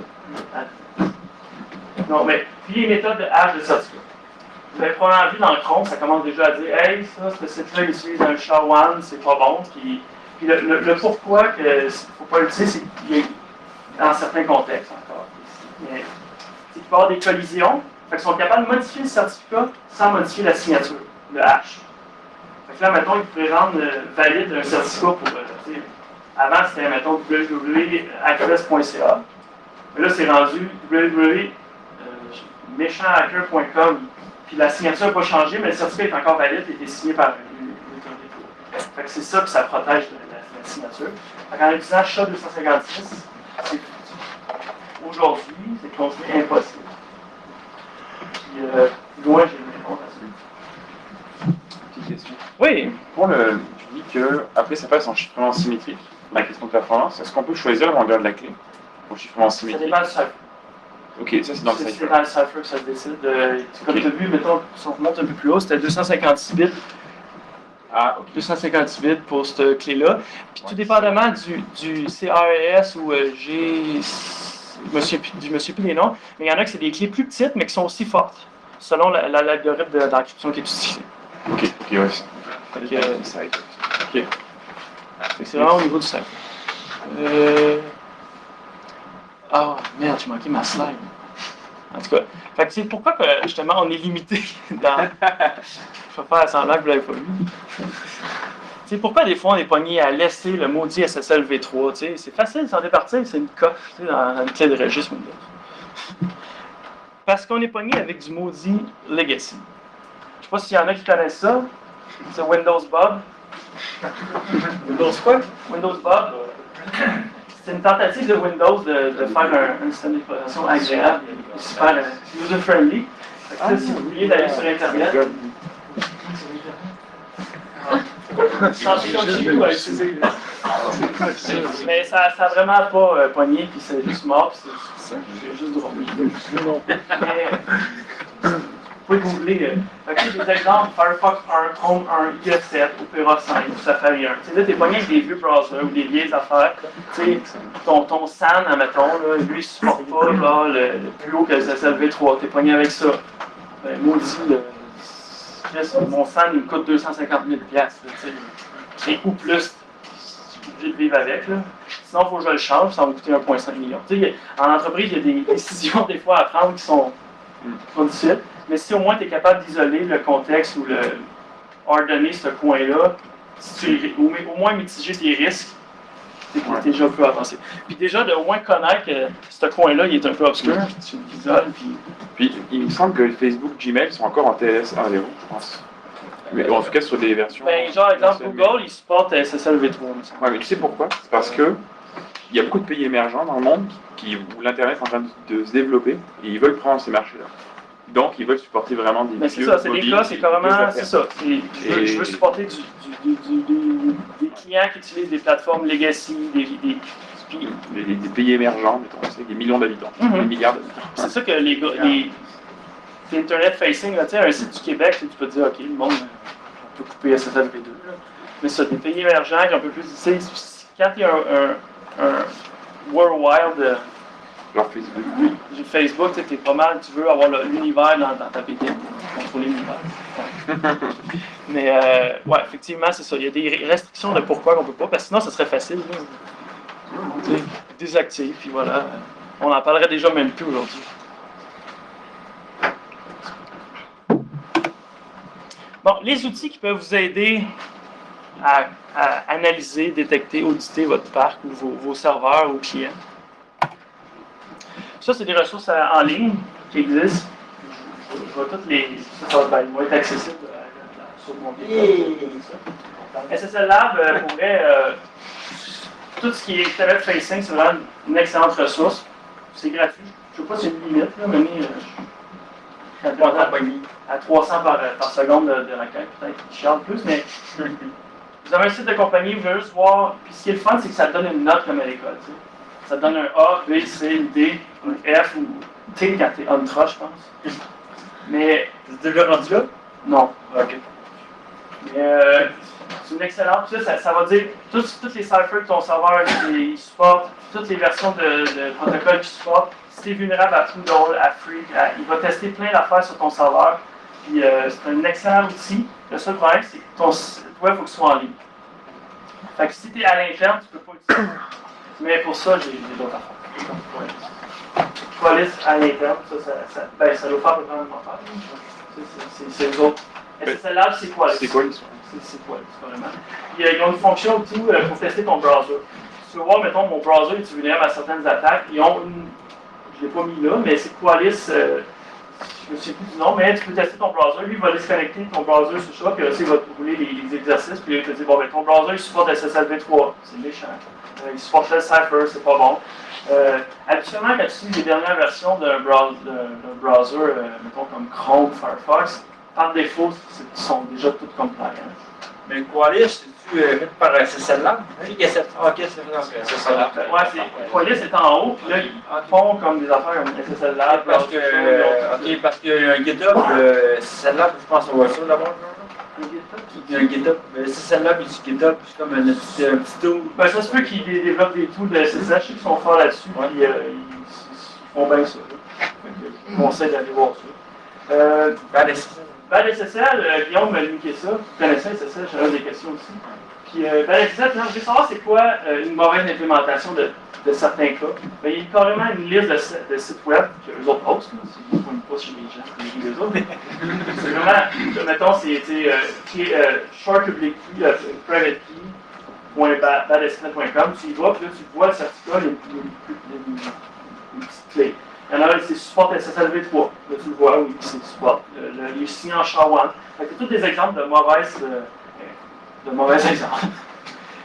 Non, mais puis les méthodes de hash de certificat. Vous avez probablement vu dans le Chrome, ça commence déjà à dire hey, ça, ce site-là, il utilise un SHA-1, c'est pas bon. Puis le pourquoi qu'il ne faut pas l'utiliser, c'est qu'il y a dans certains contextes encore. Mais c'est qu'il peut y avoir des collisions. Fait qu'ils sont capables de modifier le certificat sans modifier la signature, le hash. Fait que là, mettons, ils pourraient rendre valide un certificat pour. Avant, c'était, mettons, www.access.ca. Mais là, c'est rendu www.méchanthacker.com. Puis la signature n'a pas changé, mais le certificat est encore valide et est signé par l'autorité. Fait que c'est ça que ça protège la signature. Fait qu'en utilisant SHA-256, aujourd'hui, c'est considéré impossible. Puis, loin, j'ai une réponse là-dessus. Petite question. Oui. Tu dis qu'après ça passe en chiffrement symétrique. La question de performance, est-ce qu'on peut choisir le longueur de la clé pour chiffrement Ça symétrique? dépend du cipher. Ok, ça c'est dans le C'est cipher. dans le cipher que ça se décide. Comme tu as vu, mettons, si on remonte un peu plus haut, c'était 256 bits. Ah, ok. 256 bits pour cette clé-là. Puis tout dépendamment du CRS ou je me souviens plus des noms, mais il y en a que c'est des clés plus petites, mais qui sont aussi fortes, selon l'algorithme d'encryption qui est utilisé. Ok, ouais. Fait que, c'est vraiment au niveau du cipher. Ah, merde, j'ai manqué ma slide. En tout cas, fait que c'est pourquoi que, justement on est limité dans. Je vais faire semblant que vous ne l'avez pas vu. C'est pourquoi des fois on est pogné à laisser le maudit SSL v3. C'est facile s'en départir, c'est une coche dans une clé de registre Windows. Parce qu'on est pogné avec du maudit Legacy. Je sais pas s'il y en a qui connaissent ça. C'est Windows Bob. Windows quoi? Windows Bob. C'est une tentative de Windows de faire un système d'exploitation agréable et super user-friendly. Si vous vouliez d'aller sur Internet, mais ça n'a vraiment pas pogné, puis c'est juste mort, puis c'est juste drôle. Mais, vous pouvez googler. Des exemples, Firefox 1, Chrome 1, IE7, Opera 5, Safari 1. Là, t'es pogné avec des vieux browsers ou des vieilles affaires. Ton SAN, admettons, là, lui, il supporte pas là, le plus haut que le SSL v3. T'es pogné avec ça. Ben, maudit, mon SAN, il me coûte 250 000 $. Ou plus. Je suis obligé de vivre avec. Là. Sinon, il faut que je le change, ça va me coûter 1,5 million. Tu sais, en entreprise, il y a des décisions des fois à prendre qui sont difficiles. Mais si au moins tu es capable d'isoler le contexte ou ordonner ce coin-là, si tu, au moins mitiger tes risques, tu es déjà un peu avancé. Puis déjà, de au moins connaître que ce coin-là, il est un peu obscur, tu l'isoles, Puis il me semble que Facebook, Gmail sont encore en TLS 1.0, je pense. Mais en tout cas sur des versions. Ben, genre, exemple, Google, il supporte SSL V3. Ouais, mais tu sais pourquoi? C'est parce que il y a beaucoup de pays émergents dans le monde où l'Internet est en train de se développer et ils veulent prendre ces marchés-là. Donc, ils veulent supporter vraiment des c'est ça, c'est des cas, c'est carrément, c'est ça. Je veux supporter des clients qui utilisent des plateformes legacy, des pays émergents, mettons, c'est des millions d'habitants, des milliards d'habitants. C'est ça que les Internet facing, tu sais, un site du Québec, tu peux te dire, OK, le monde, on peut couper SSL V2. Là. Mais ça, des pays émergents qui ont un peu plus. Tu sais, quand il y a un worldwide. Genre Facebook. Facebook, tu es pas mal, tu veux avoir l'univers dans ta PD, contrôler l'univers. Mais, ouais, effectivement, c'est ça. Il y a des restrictions de pourquoi on peut pas, parce que sinon, ça serait facile. Tu sais, désactive, puis voilà. On en parlerait déjà même plus aujourd'hui. Bon, les outils qui peuvent vous aider à analyser, détecter, auditer votre parc ou vos serveurs ou clients. Ça, c'est des ressources en ligne qui existent. Je vais toutes les. Ça vont être accessibles sur mon site. SSL Lab pourrait. Tout ce qui est Internet Facing, c'est vraiment une excellente ressource. C'est gratuit. Je ne sais pas si c'est une limite, là, mais à 300 par seconde de requête, peut-être qu'ils chargent plus, mais vous avez un site de compagnie, vous voulez juste voir. Puis ce qui est le fun, c'est que ça te donne une note comme à l'école. Ça te donne un A, B, C, une D, un F ou T quand t'es Ultra, je pense. Mais. T'es déjà rendu là? Non. Ok. Mais c'est une excellente. Ça va dire toutes les ciphers que ton serveur il supporte, toutes les versions de protocole qu'il supporte. Si t'es vulnérable à Poodle, à Freak, il va tester plein d'affaires sur ton serveur. Puis c'est un excellent outil. Le seul problème, c'est que ton site web, il faut que ce soit en ligne. Fait que si t'es à l'interne, tu peux pas utiliser. Mais pour ça, j'ai d'autres affaires. Qualys à l'interne, ça doit faire à peu près la même affaire. C'est eux autres. SSL Lab, c'est Qualys. C'est quoi l'histoire? C'est Qualys, vraiment. Ils ont une fonction aussi pour tester ton browser. Tu peux voir, mettons, mon browser est vulnérable à certaines attaques. Ils ont une. Je ne l'ai pas mis là, mais c'est Qualys. Je ne sais plus du nom, mais tu peux tester ton browser. Lui, il va déconnecter ton browser sur ça, puis aussi, il va te rouler les exercices, puis il va te dire, bon, ben, ton browser, il supporte SSL V3. C'est méchant. Il supporte le Cypher, c'est pas bon. Habituellement, quand tu utilises les dernières versions d'un browser, mettons comme Chrome, Firefox, par défaut, ils sont déjà toutes compliant. Mais Qualys, c'est-tu fait par SSL Lab? Oui, il y a cette. Ok, c'est SSL Lab. Ouais, Qualys est en haut, puis là, ils font comme des affaires comme SSL Lab. Parce qu'il y a un GitHub, SSL Lab, je pense qu'on va ça d'abord. Il y a un GitHub. SSL Lab, il y a du GitHub, c'est comme un petit tool. Ben, ça se peut qu'ils développent des tools de SSH, je sais qu'ils sont forts là-dessus, puis ils font bien ça. Je vous conseille d'aller voir ça. Bad SSL, Guillaume m'a linké ça. Vous connaissez SSL, j'avais des questions aussi. Puis Bad SSL, je veux savoir c'est quoi une mauvaise implémentation de certains cas. Ben, il y a carrément une liste de sites web que les autres postent. Si vous ne pouvez pas chez les gens, c'est les autres. C'est vraiment, mettons, c'est short public key, private key.badSSL.com. Tu y vas, puis là, tu vois le certificat, les petites clés. Il y en a, c'est support SSL V3. Là, tu le vois, oui, c'est support. Il est signé en SHA-1. Fait que tous des exemples de mauvais exemples.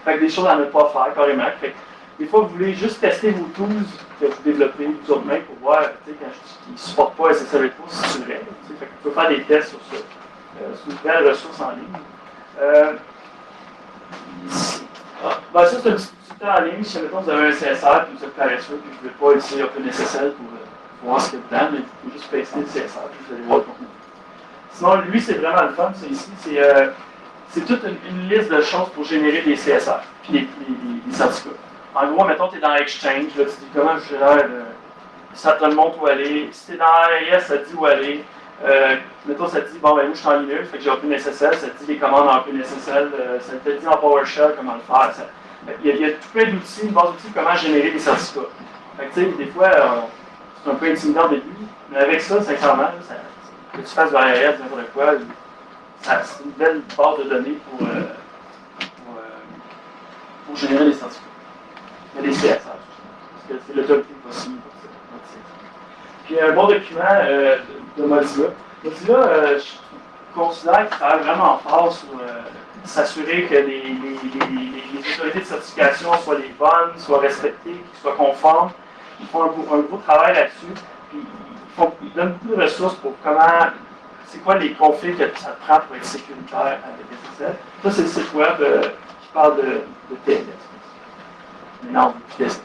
Fait que des choses à ne pas faire, carrément. Fait que des fois, vous voulez juste tester vos tools que vous développez vous autres-mêmes pour voir, tu sais, quand ils ne supportent pas SSL V3, si c'est vrai. Fait que vous pouvez faire des tests sur ça. C'est une belle ressource en ligne. Ben, ça, c'est un petit tuto en ligne. Si mettons, vous avez un CSR, puis vous êtes paresseux, puis vous ne voulez pas utiliser OpenSSL pour voir ce qu'il y a dedans, mais il faut juste paster le CSR, puis vous allez voir le contenu. Sinon, lui, c'est vraiment le fun, c'est ici. C'est toute une liste de choses pour générer des CSR, puis des certificats. En gros, mettons, tu es dans Exchange, là, tu dis comment je gère, ça te montre où aller. Si tu es dans ARS, ça te dit où aller. Mettons, ça te dit, bon, ben, moi, je suis en Linux, fait que j'ai OpenSSL, ça te dit les commandes en OpenSSL, ça te dit en PowerShell comment le faire. Il y a tout plein d'outils, une base d'outils, comment générer des certificats. Fait que, tu sais, des fois, c'est un peu intimidant au début, mais avec ça, sincèrement, que tu fasses du IRS, n'importe quoi, c'est une belle base de données pour générer des certificats. Il y a des CSR, parce que c'est le job plus possible pour ça. Puis un bon document de Mozilla. Mozilla, je considère qu'il travaille vraiment fort sur s'assurer que les autorités de certification soient les bonnes, soient respectées, qu'ils soient conformes. Ils font un beau travail là-dessus. Puis ils donnent beaucoup de ressources pour comment, c'est quoi les conflits que ça te prend pour être sécuritaire avec SSL. Ça, c'est le site web qui parle de TLS. Mais non, de SSL.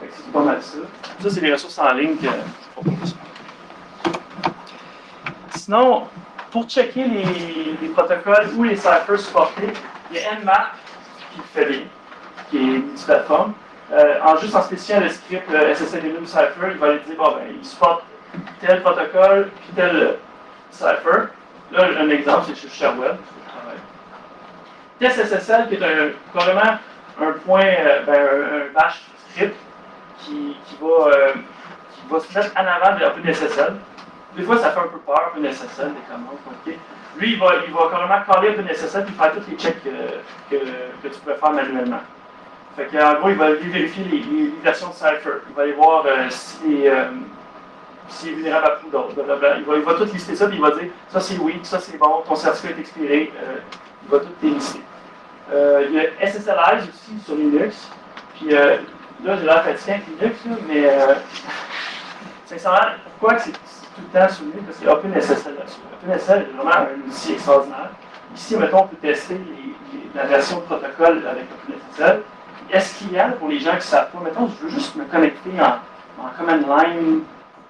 C'est pas mal ça. Ça, c'est les ressources en ligne que je propose. Sinon, pour checker les protocoles ou les ciphers supportés, il y a Nmap qui le fait bien, qui est une plateforme. Juste en spécifiant le script SSL Linux Cipher, il va lui dire bon, ben, il supporte tel protocole puis tel cipher. Là, un exemple, c'est chez ShareWeb. Test SSL qui est carrément un point, un bash script qui va se mettre en avant de OpenSSL. Des fois, ça fait un peu peur, OpenSSL, des commandes. Okay. Lui, il va carrément caller OpenSSL et faire tous les checks que tu peux faire manuellement. Fait qu'en gros, il va vérifier les versions de Cypher. Il va aller voir s'il est vulnérable à tout d'autres. Il va tout lister ça, puis il va dire ça c'est oui, ça c'est bon, ton certificat est expiré. Il va tout les lister. Il y a SSLize aussi sur Linux. Puis là, j'ai l'air fatigué avec Linux, là, mais sincèrement, pourquoi c'est tout le temps sur Linux? Parce qu'il y a OpenSSL là-dessus. OpenSSL est vraiment un outil extraordinaire. Ici, mettons, on peut tester la version de protocole avec OpenSSL. SQL, pour les gens qui ne savent pas, mettons, je veux juste me connecter en command line,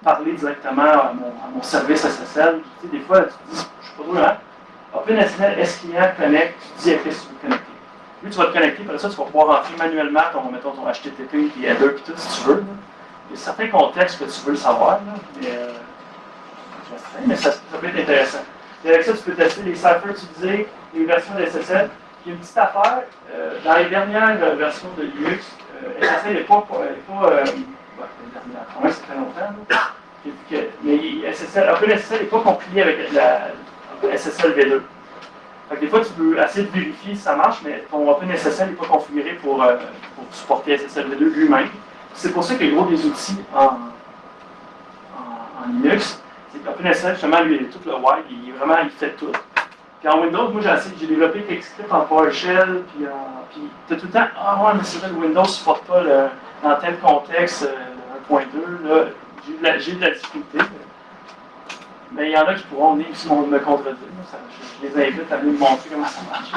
parler directement à mon service SSL. Tu sais, des fois, tu te dis, je ne suis pas trop là. OpenSSL, SQL, connect, tu dis après si tu veux te connecter. Lui, tu vas te connecter, après ça, tu vas pouvoir rentrer manuellement mettons, ton HTTP, puis header, puis tout, si tu veux. Là. Il y a certains contextes que tu veux le savoir, là, mais ça peut être intéressant. Et avec ça, tu peux tester les ciphers utilisés, les versions de SSL. Il y a une petite affaire, dans les dernières versions de Linux, SSL n'est pas ça fait longtemps, mais OpenSSL n'est pas compilé avec la SSL V2. Fait que des fois, tu peux essayer de vérifier si ça marche, mais ton OpenSSL n'est pas configuré pour supporter SSL V2 lui-même. C'est pour ça qu'il y a gros des outils en Linux. C'est qu'OpenSSL, justement, lui, tout le wide, il fait tout. Puis en Windows, moi, j'ai développé quelques scripts en PowerShell, puis tu as tout le temps, ah ouais, mais c'est vrai, le Windows ne supporte pas dans tel contexte, 1.2, là, j'ai eu de la difficulté. Mais il y en a qui pourront venir ici me contredire. Je les invite à venir me montrer comment ça marche.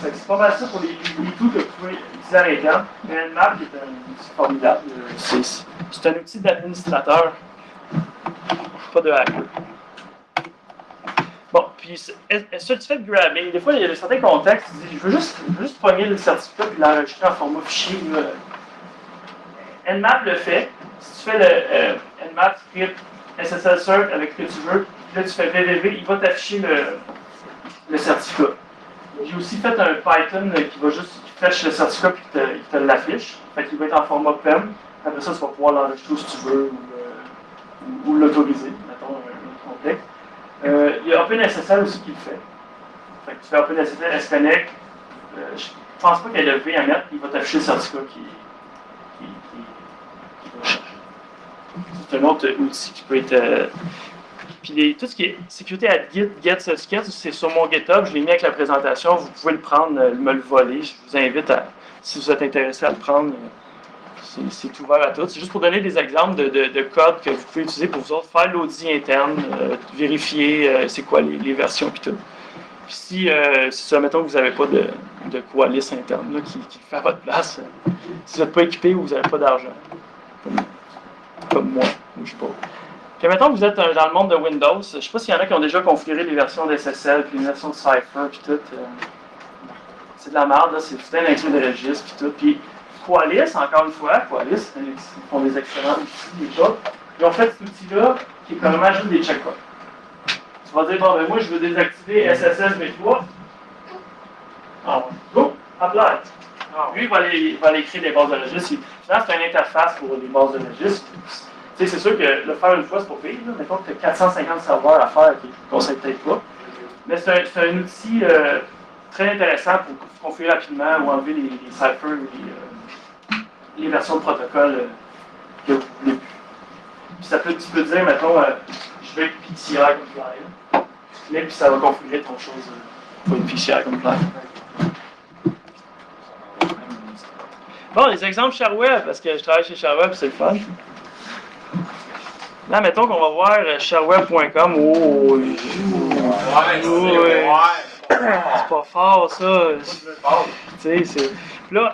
C'est pas mal ça pour les tools que vous pouvez utiliser à l'interne. Nmap est un outil formidable. C'est un outil d'administrateur, pas de hacker. Bon, puis ça, tu fais le grabbing. Des fois, il y a certains contextes, tu dis, je veux juste pogner le certificat et l'enregistrer en format fichier. Nmap le fait. Si tu fais le Nmap script SSL cert avec ce que tu veux, là tu fais www, il va t'afficher le certificat. J'ai aussi fait un Python qui fetch le certificat et qui te l'affiche. Fait qu'il va être en format PEM. Après ça, tu vas pouvoir l'enregistrer si tu veux ou l'autoriser, mettons un autre contexte. Il y a OpenSSL aussi qui le fait. Fait que tu fais OpenSSL, SConnect. Je pense pas qu'il y ait le V à mettre, il va t'afficher le certificat qui va chercher. C'est un autre outil qui peut être. Puis tout ce qui est sécurité à Git, Get Certificate, c'est sur mon GitHub, je l'ai mis avec la présentation, vous pouvez le prendre, me le voler. Je vous invite si vous êtes intéressé à le prendre, c'est ouvert à tous. C'est juste pour donner des exemples de code que vous pouvez utiliser pour vous autres, faire l'audit interne, vérifier c'est quoi les versions et tout. Puis si ça, mettons que vous n'avez pas de Qualys interne là, qui le fait à votre place, si vous n'êtes pas équipé ou vous n'avez pas d'argent, comme moi, ou je sais pas. Puis mettons que vous êtes dans le monde de Windows, je ne sais pas s'il y en a qui ont déjà configuré les versions d'SSL, puis les versions de Cypher, puis tout. C'est de la merde, là, c'est tout un inclus de registre, puis tout. Puis Qualys, encore une fois, Qualys, ils font des excellents outils, des choses. Ils ont fait cet outil-là qui est carrément juste des checkpoints. Tu vas dire, bon, ben moi, je veux désactiver SSL V3. Ah ouais. Go, apply. Lui, il va aller créer des bases de registres. Finalement, c'est une interface pour les bases de registres. Tu sais, c'est sûr que le faire une fois, c'est pas pire. Mettons que tu as 450 serveurs à faire qui ne conseillent peut-être pas. Mais c'est un outil très intéressant pour configurer rapidement ou enlever les ciphers ou les versions de protocole que vous voulez. Puis ça peut, tu peux dire, mettons, je veux être PCI compliant. Puis ça va configurer ton chose pour une PCI compliant. Bon, les exemples ShareWeb, parce que je travaille chez ShareWeb, c'est le fun. Là, mettons qu'on va voir shareweb.com. Oh, c'est pas fort, ça. Tu sais, c'est... Là,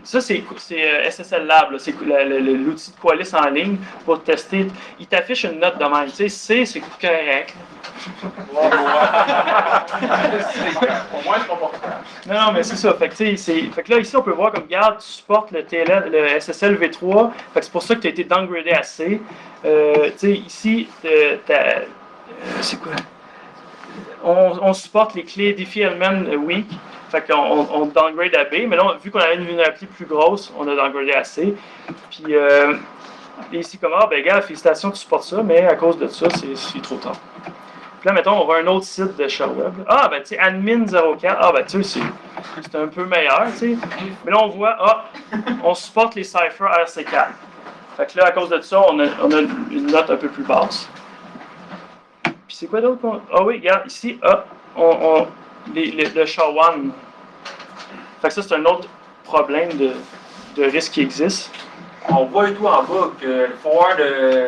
ça, c'est SSL Lab, là. C'est l'outil de Qualys en ligne pour tester. Il t'affiche une note de même. Tu sais, c'est correct. Au moins, c'est pas bon. Non, mais c'est ça. Fait que là, ici, on peut voir comme, regarde, tu supportes le SSL V3. Fait que c'est pour ça que tu as été downgradé à C. Tu sais, ici, c'est quoi? On supporte les clés Diffie-Hellman weak. Fait qu'on downgrade à B. Mais là, vu qu'on avait une vulnérabilité plus grosse, on a downgradé à C. Puis ici, comme, ben gars, félicitations, tu supportes ça, mais à cause de ça, c'est trop tard. Puis là, mettons, on va à un autre site de ShareWeb. Ben, tu sais, admin04. Ben, tu sais, c'est un peu meilleur, tu sais. Mais là, on voit, on supporte les ciphers RC4. Fait que là, à cause de ça, on a une note un peu plus basse. Puis c'est quoi d'autre? Oui, regarde, ici, le SHA-1. Fait que ça, c'est un autre problème de risque qui existe. On voit et tout en bas que le forward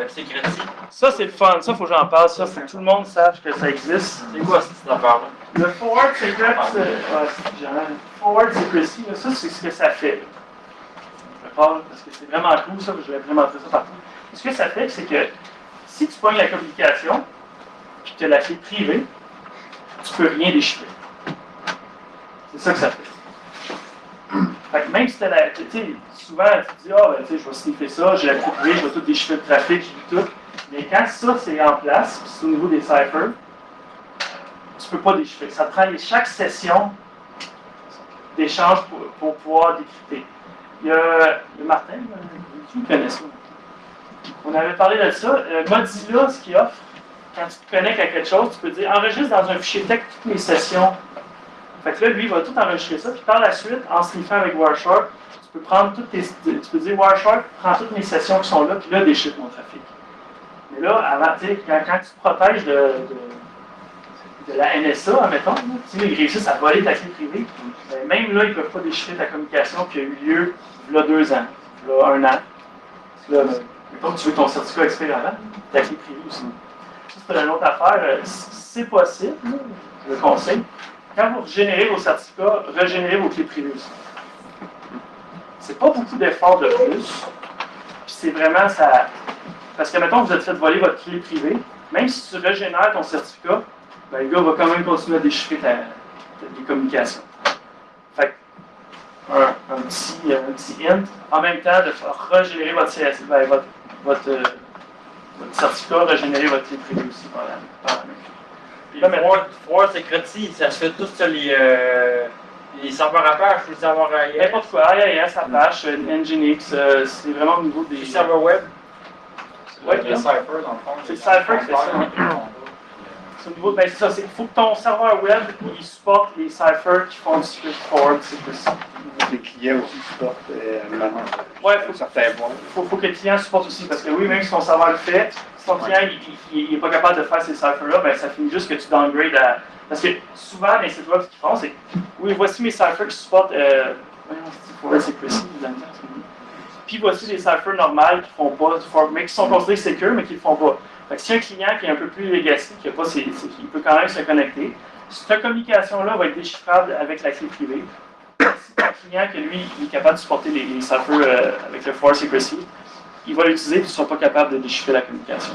security. Ça, c'est le fun. Ça, faut que j'en parle. Ça, faut que tout le monde sache que ça existe. C'est quoi cette affaire-là? Le forward security, forward security, ça, c'est ce que ça fait. Je vais parler parce que c'est vraiment cool, ça. Je vais implémenter ça partout. Ce que ça fait, c'est que si tu pognes la communication, puis que tu as la clé privée, tu peux rien déchiffrer. C'est ça que ça fait. Fait que même si tu as tu sais, souvent tu te dis, ben, tu sais, je vais sniffer ça, j'ai la clé privée, je vais tout déchiffrer le trafic, je lis tout. Mais quand ça c'est en place, puis c'est au niveau des ciphers, tu peux pas déchiffrer. Ça te prend chaque session d'échange pour pouvoir décrypter. Il y a Martin, qui connaît ça. On avait parlé de ça. Mozilla, ce qu'il offre, quand tu te connectes à quelque chose, tu peux dire enregistre dans un fichier texte toutes les sessions. Fait que là, lui, il va tout enregistrer ça. Puis par la suite, en sniffant avec Wireshark, tu peux prendre toutes tes. Tu peux dire Wireshark, prends toutes mes sessions qui sont là, puis là, déchiffre mon trafic. Mais là, avant, tu sais, quand tu te protèges de la NSA, admettons, ils réussissent à voler ta clé privée, ben, même là, ils ne peuvent pas déchiffrer ta communication qui a eu lieu il y a 2 ans, il y a 1 an. Là, mettons que tu veux que ton certificat expire avant, ta clé privée aussi. Ça, c'est une autre affaire. C'est possible, je le conseille. Quand vous régénérez vos certificats, régénérez vos clés privées aussi. C'est pas beaucoup d'efforts de plus. Puis c'est vraiment ça. Parce que, mettons, vous êtes fait voler votre clé privée, même si tu régénères ton certificat, ben, le gars va quand même continuer à déchiffrer tes communications. Fait que, un petit hint, en même temps, de régénérer votre certificat, régénérer votre clé privée aussi par la même. Le forward security, ça se fait tout sur les serveurs Apache ou les serveurs AIS? N'importe quoi, AIS, Apache, Nginx, c'est vraiment au niveau des... Les serveurs web? Ouais, le Cypher, dans le fond. C'est le Cypher qui fait ça. C'est au niveau, ben c'est ça, il faut que ton serveur web, il supporte les ciphers qui font du script forward, c'est possible. Les clients aussi supportent Ouais, certains points. faut que le client supporte aussi, parce que oui, même si ton serveur le fait, si ton client il n'est pas capable de faire ces ciphers-là, ben ça finit juste que tu downgrades à... Parce que souvent, les sites web, ce qu'ils font, c'est oui, voici mes ciphers qui supportent... c'est précis, puis voici les ciphers normales qui ne font pas du forward, mais qui sont considérés secure, mais qui ne le font pas. Fait que si un client qui est un peu plus legacy, qui peut quand même se connecter, cette communication-là va être déchiffrable avec la clé privée. Si ton client, que lui, il est capable de supporter les ciphers avec le forward secrecy, il va l'utiliser et il ne sera pas capable de déchiffrer la communication.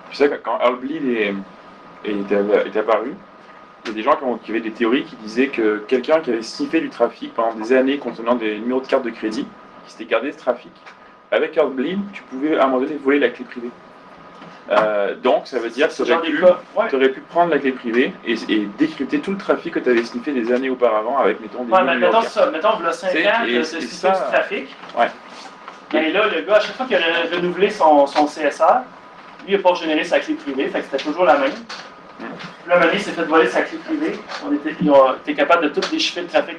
Tu sais, quand Heartbleed est apparu, il y a des gens qui avaient des théories qui disaient que quelqu'un qui avait sniffé du trafic pendant des années contenant des numéros de carte de crédit, qui s'était gardé ce trafic, avec Heartbleed, tu pouvais à un moment donné voler la clé privée. Donc, ça veut dire que Ce tu genre de cas. Ouais. aurais pu prendre la clé privée et décrypter tout le trafic que tu avais sniffé des années auparavant avec, mettons, des Ouais, mais numéros mettons de carte. ça. Mettons, il y a 5 C'est- ans, et- de et sniffé ça, du trafic. Ouais. Et là, le gars, à chaque fois qu'il a renouvelé son CSR, lui, il n'a pas généré sa clé privée, fait que c'était toujours la même. Puis là, Mané s'est fait voler sa clé privée. Ils ont été capables de tout déchiffrer le trafic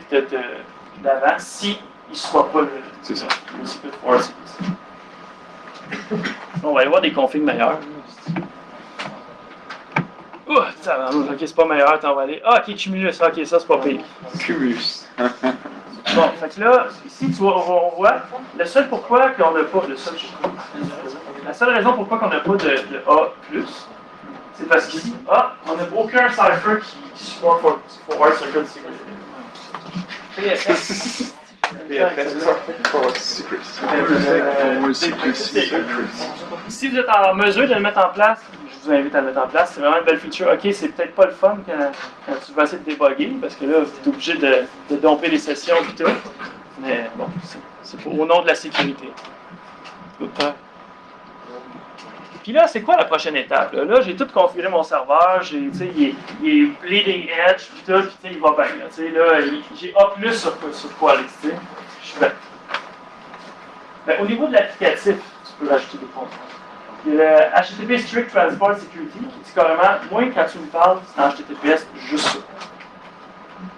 d'avant si il ne soit pas C'est ça. le secret force. On va aller voir des configs meilleurs. Oh, ça va, ok, c'est pas meilleur, on va aller. Ah, ok, Cumulus, ok, ça c'est pas pire. Cumulus. Bon, fait que là, ici, tu vois, on voit, le seul pourquoi qu'on n'a pas, la seule raison pourquoi qu'on n'a pas de A+, c'est parce qu'ici, on n'a aucun cipher qui supporte Forward Circle PSS. Si vous êtes en mesure de le mettre en place, je vous invite à le mettre en place. C'est vraiment une belle feature. Ok, c'est peut-être pas le fun quand tu vas essayer de débugger, parce que là, tu es obligé de domper les sessions et tout. Mais bon, c'est au nom de la sécurité. Puis là, c'est quoi la prochaine étape? Là, j'ai tout configuré mon serveur, il est bleeding edge, puis tout, puis il va bien. Là, j'ai A+, sur Qualys, je suis prêt. Au niveau de l'applicatif, tu peux rajouter des fonctions. Il y a le HTTP Strict Transport Security qui dit carrément, moi, quand tu me parles, c'est en HTTPS, juste ça.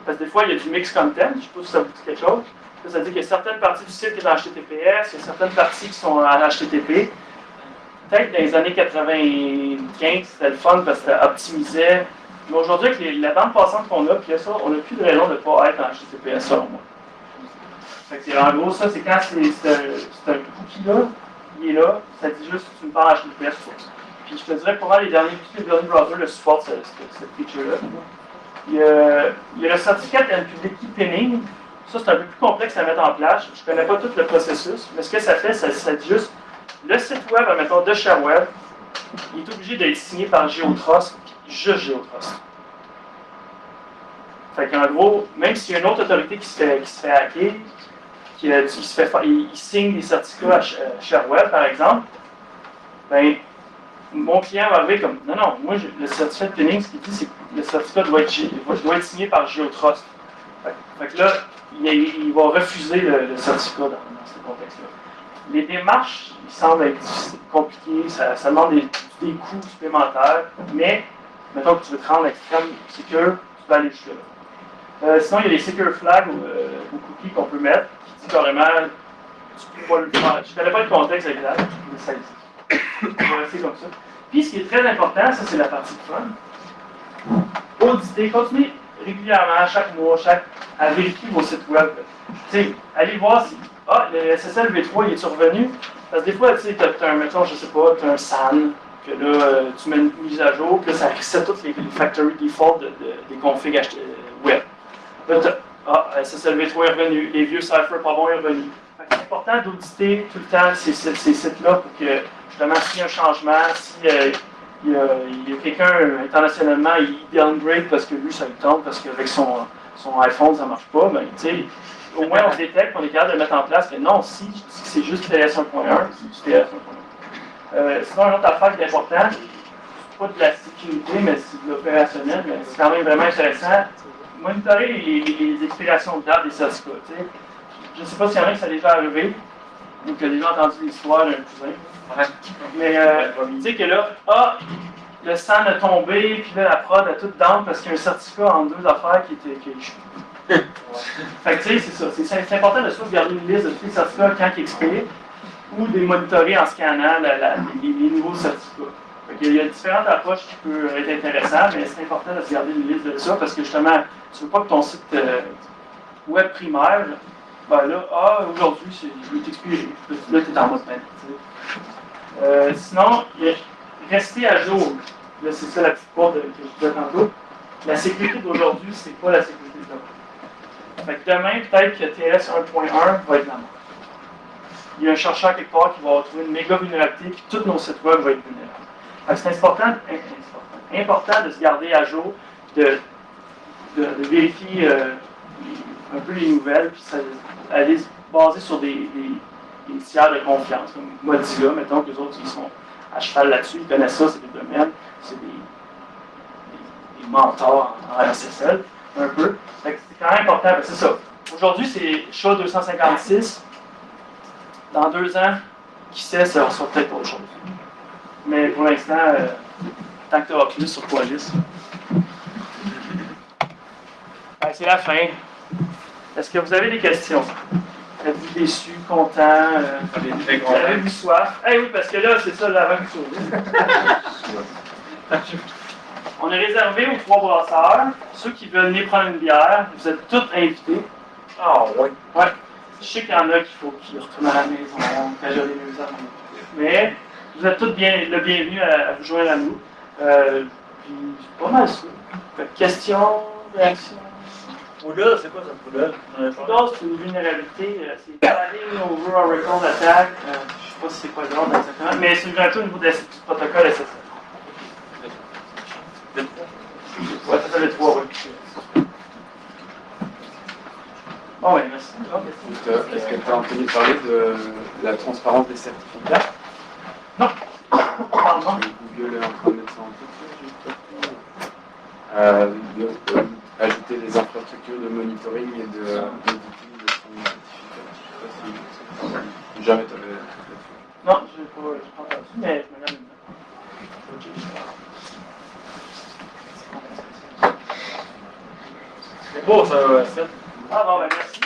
Parce que des fois, il y a du mix content, je ne sais pas si ça vous dit quelque chose. Ça veut dire qu'il y a certaines parties du site qui sont en HTTPS, il y a certaines parties qui sont en HTTP. Peut-être dans les années 95, c'était le fun parce que ça optimisait. Mais aujourd'hui, avec la bande passante qu'on a, puis ça, on n'a plus de raison de ne pas être en HTTPS, selon moi. Fait que en gros, ça, c'est quand c'est un cookie là, il est là, ça dit juste que tu me parles en HTTPS. Puis je te dirais que pour moi, tous les derniers browsers le supportent cette feature-là. Il y a le certificat MQTT pinning. Ça, c'est un peu plus complexe à mettre en place. Je ne connais pas tout le processus, mais ce que ça fait, ça dit juste le site web, mettons, de ShareWeb, il est obligé d'être signé par GeoTrust, juste GeoTrust. Fait qu'en gros, même s'il y a une autre autorité qui se fait hacker, il signe des certificats à ShareWeb, par exemple, ben, mon client va arriver comme non, moi, le certificat de pinning, ce qu'il dit, c'est que le certificat doit être signé par GeoTrust. Fait que là, il va refuser le certificat dans ce contexte-là. Les démarches, ils semblent être compliquées, ça demande des coûts supplémentaires, mais mettons que tu veux te rendre extrême secure, tu peux aller jusque là. Sinon, il y a les secure flags ou cookies qu'on peut mettre, qui dit carrément, tu peux pas le faire. Je ne connais pas le contexte exact, mais ça existe. On va rester comme ça. Puis, ce qui est très important, ça c'est la partie de fun. Auditer, continuez régulièrement, chaque mois, à vérifier vos sites web. T'sais, allez voir si le SSL V3 il est revenu. Parce que des fois, tu sais, tu as un, mettons, je sais pas, tu as un SAN, que là, tu mets une mise à jour, puis là, ça reset toutes les factory default des configs web. Là, SSL V3 est revenu, les vieux Cypher pas bons est revenu. C'est important d'auditer tout le temps ces sites-là pour que, justement, s'il y a un changement, si il y a quelqu'un internationalement, il downgrade parce que lui, ça lui tente, parce qu'avec son iPhone, ça ne marche pas, ben, tu sais, au moins on détecte, on est capable de le mettre en place, que non, si c'est juste TLS 1.1, c'est TLS 1.1. Sinon, une autre affaire qui est importante, c'est pas de la sécurité, mais c'est de l'opérationnel, mais c'est quand même vraiment intéressant. Monitorer les expirations de date des certificats. T'sais. Je ne sais pas s'il y en a qui ça a déjà arrivé, ou qui a déjà entendu l'histoire d'un cousin. Mais tu sais que là, le SAN a tombé, puis là, la prod a tout down parce qu'il y a un certificat en deux affaires qui est échoué. Fait que tu sais, c'est ça. C'est important de sauvegarder une liste de tous les certificats quand ils expirent, ou de les monitorer en scannant les nouveaux certificats. Il y a différentes approches qui peuvent être intéressantes, mais c'est important de se garder une liste de ça parce que justement, tu ne veux pas que ton site web primaire, ben là, aujourd'hui, il est expiré. Là, tu es en mode panique. Sinon, rester à jour. Là, c'est ça la petite porte que je disais tantôt. La sécurité d'aujourd'hui, c'est pas la sécurité de demain. Fait que demain, peut-être que TS 1.1 va être la mort. Il y a un chercheur quelque part qui va trouver une méga vulnérabilité, puis tous nos sites web vont être vulnérables. C'est important de se garder à jour, de vérifier un peu les nouvelles, puis aller se baser sur des tiers de confiance, comme Mozilla, mettons, que les autres, ils sont à cheval là-dessus, ils connaissent ça, c'est des domaines, c'est des mentors en RSSL, un peu. Fait que c'est quand même important, c'est ça. Aujourd'hui, c'est SHA 256. Dans 2 ans, qui sait, ça sera peut-être autre chose. Mais pour l'instant, tant que tu auras plus sur Qualis. C'est la fin. Est-ce que vous avez des questions? Êtes-vous déçu, content? Vous avez eu soif? Eh oui, parce que là, c'est ça l'aventure. On est réservé aux 3 brasseurs. Ceux qui veulent venir prendre une bière, vous êtes tous invités. Ah, oui. Ouais. Je sais qu'il y en a qu'il faut qu'ils retournent à la maison, cajoler les amis. Mais vous êtes tous le bienvenus à vous joindre à nous. Puis, c'est pas mal ça. Fait que questions, réactions? Poudre, c'est quoi ça, poudre? Poudre, c'est une vulnérabilité. C'est paladin over a record attack. Je sais pas si c'est quoi le nom exactement, mais c'est une vulnérabilité au niveau du protocole SSL. Ouais, c'est ça le 3, oui. Bon, ouais, merci. Est-ce que tu as entendu parler de la transparence des certificats? Non. Pardon. Google est en train de mettre ça en place. Ajouter des infrastructures de monitoring et de d'éditing de son certificat. Je sais pas si jamais tu avais là-dessus. Non, je n'ai pas entendu, mais je me regarde maintenant. C'est beau, ça, 7. Ah bon, ben merci.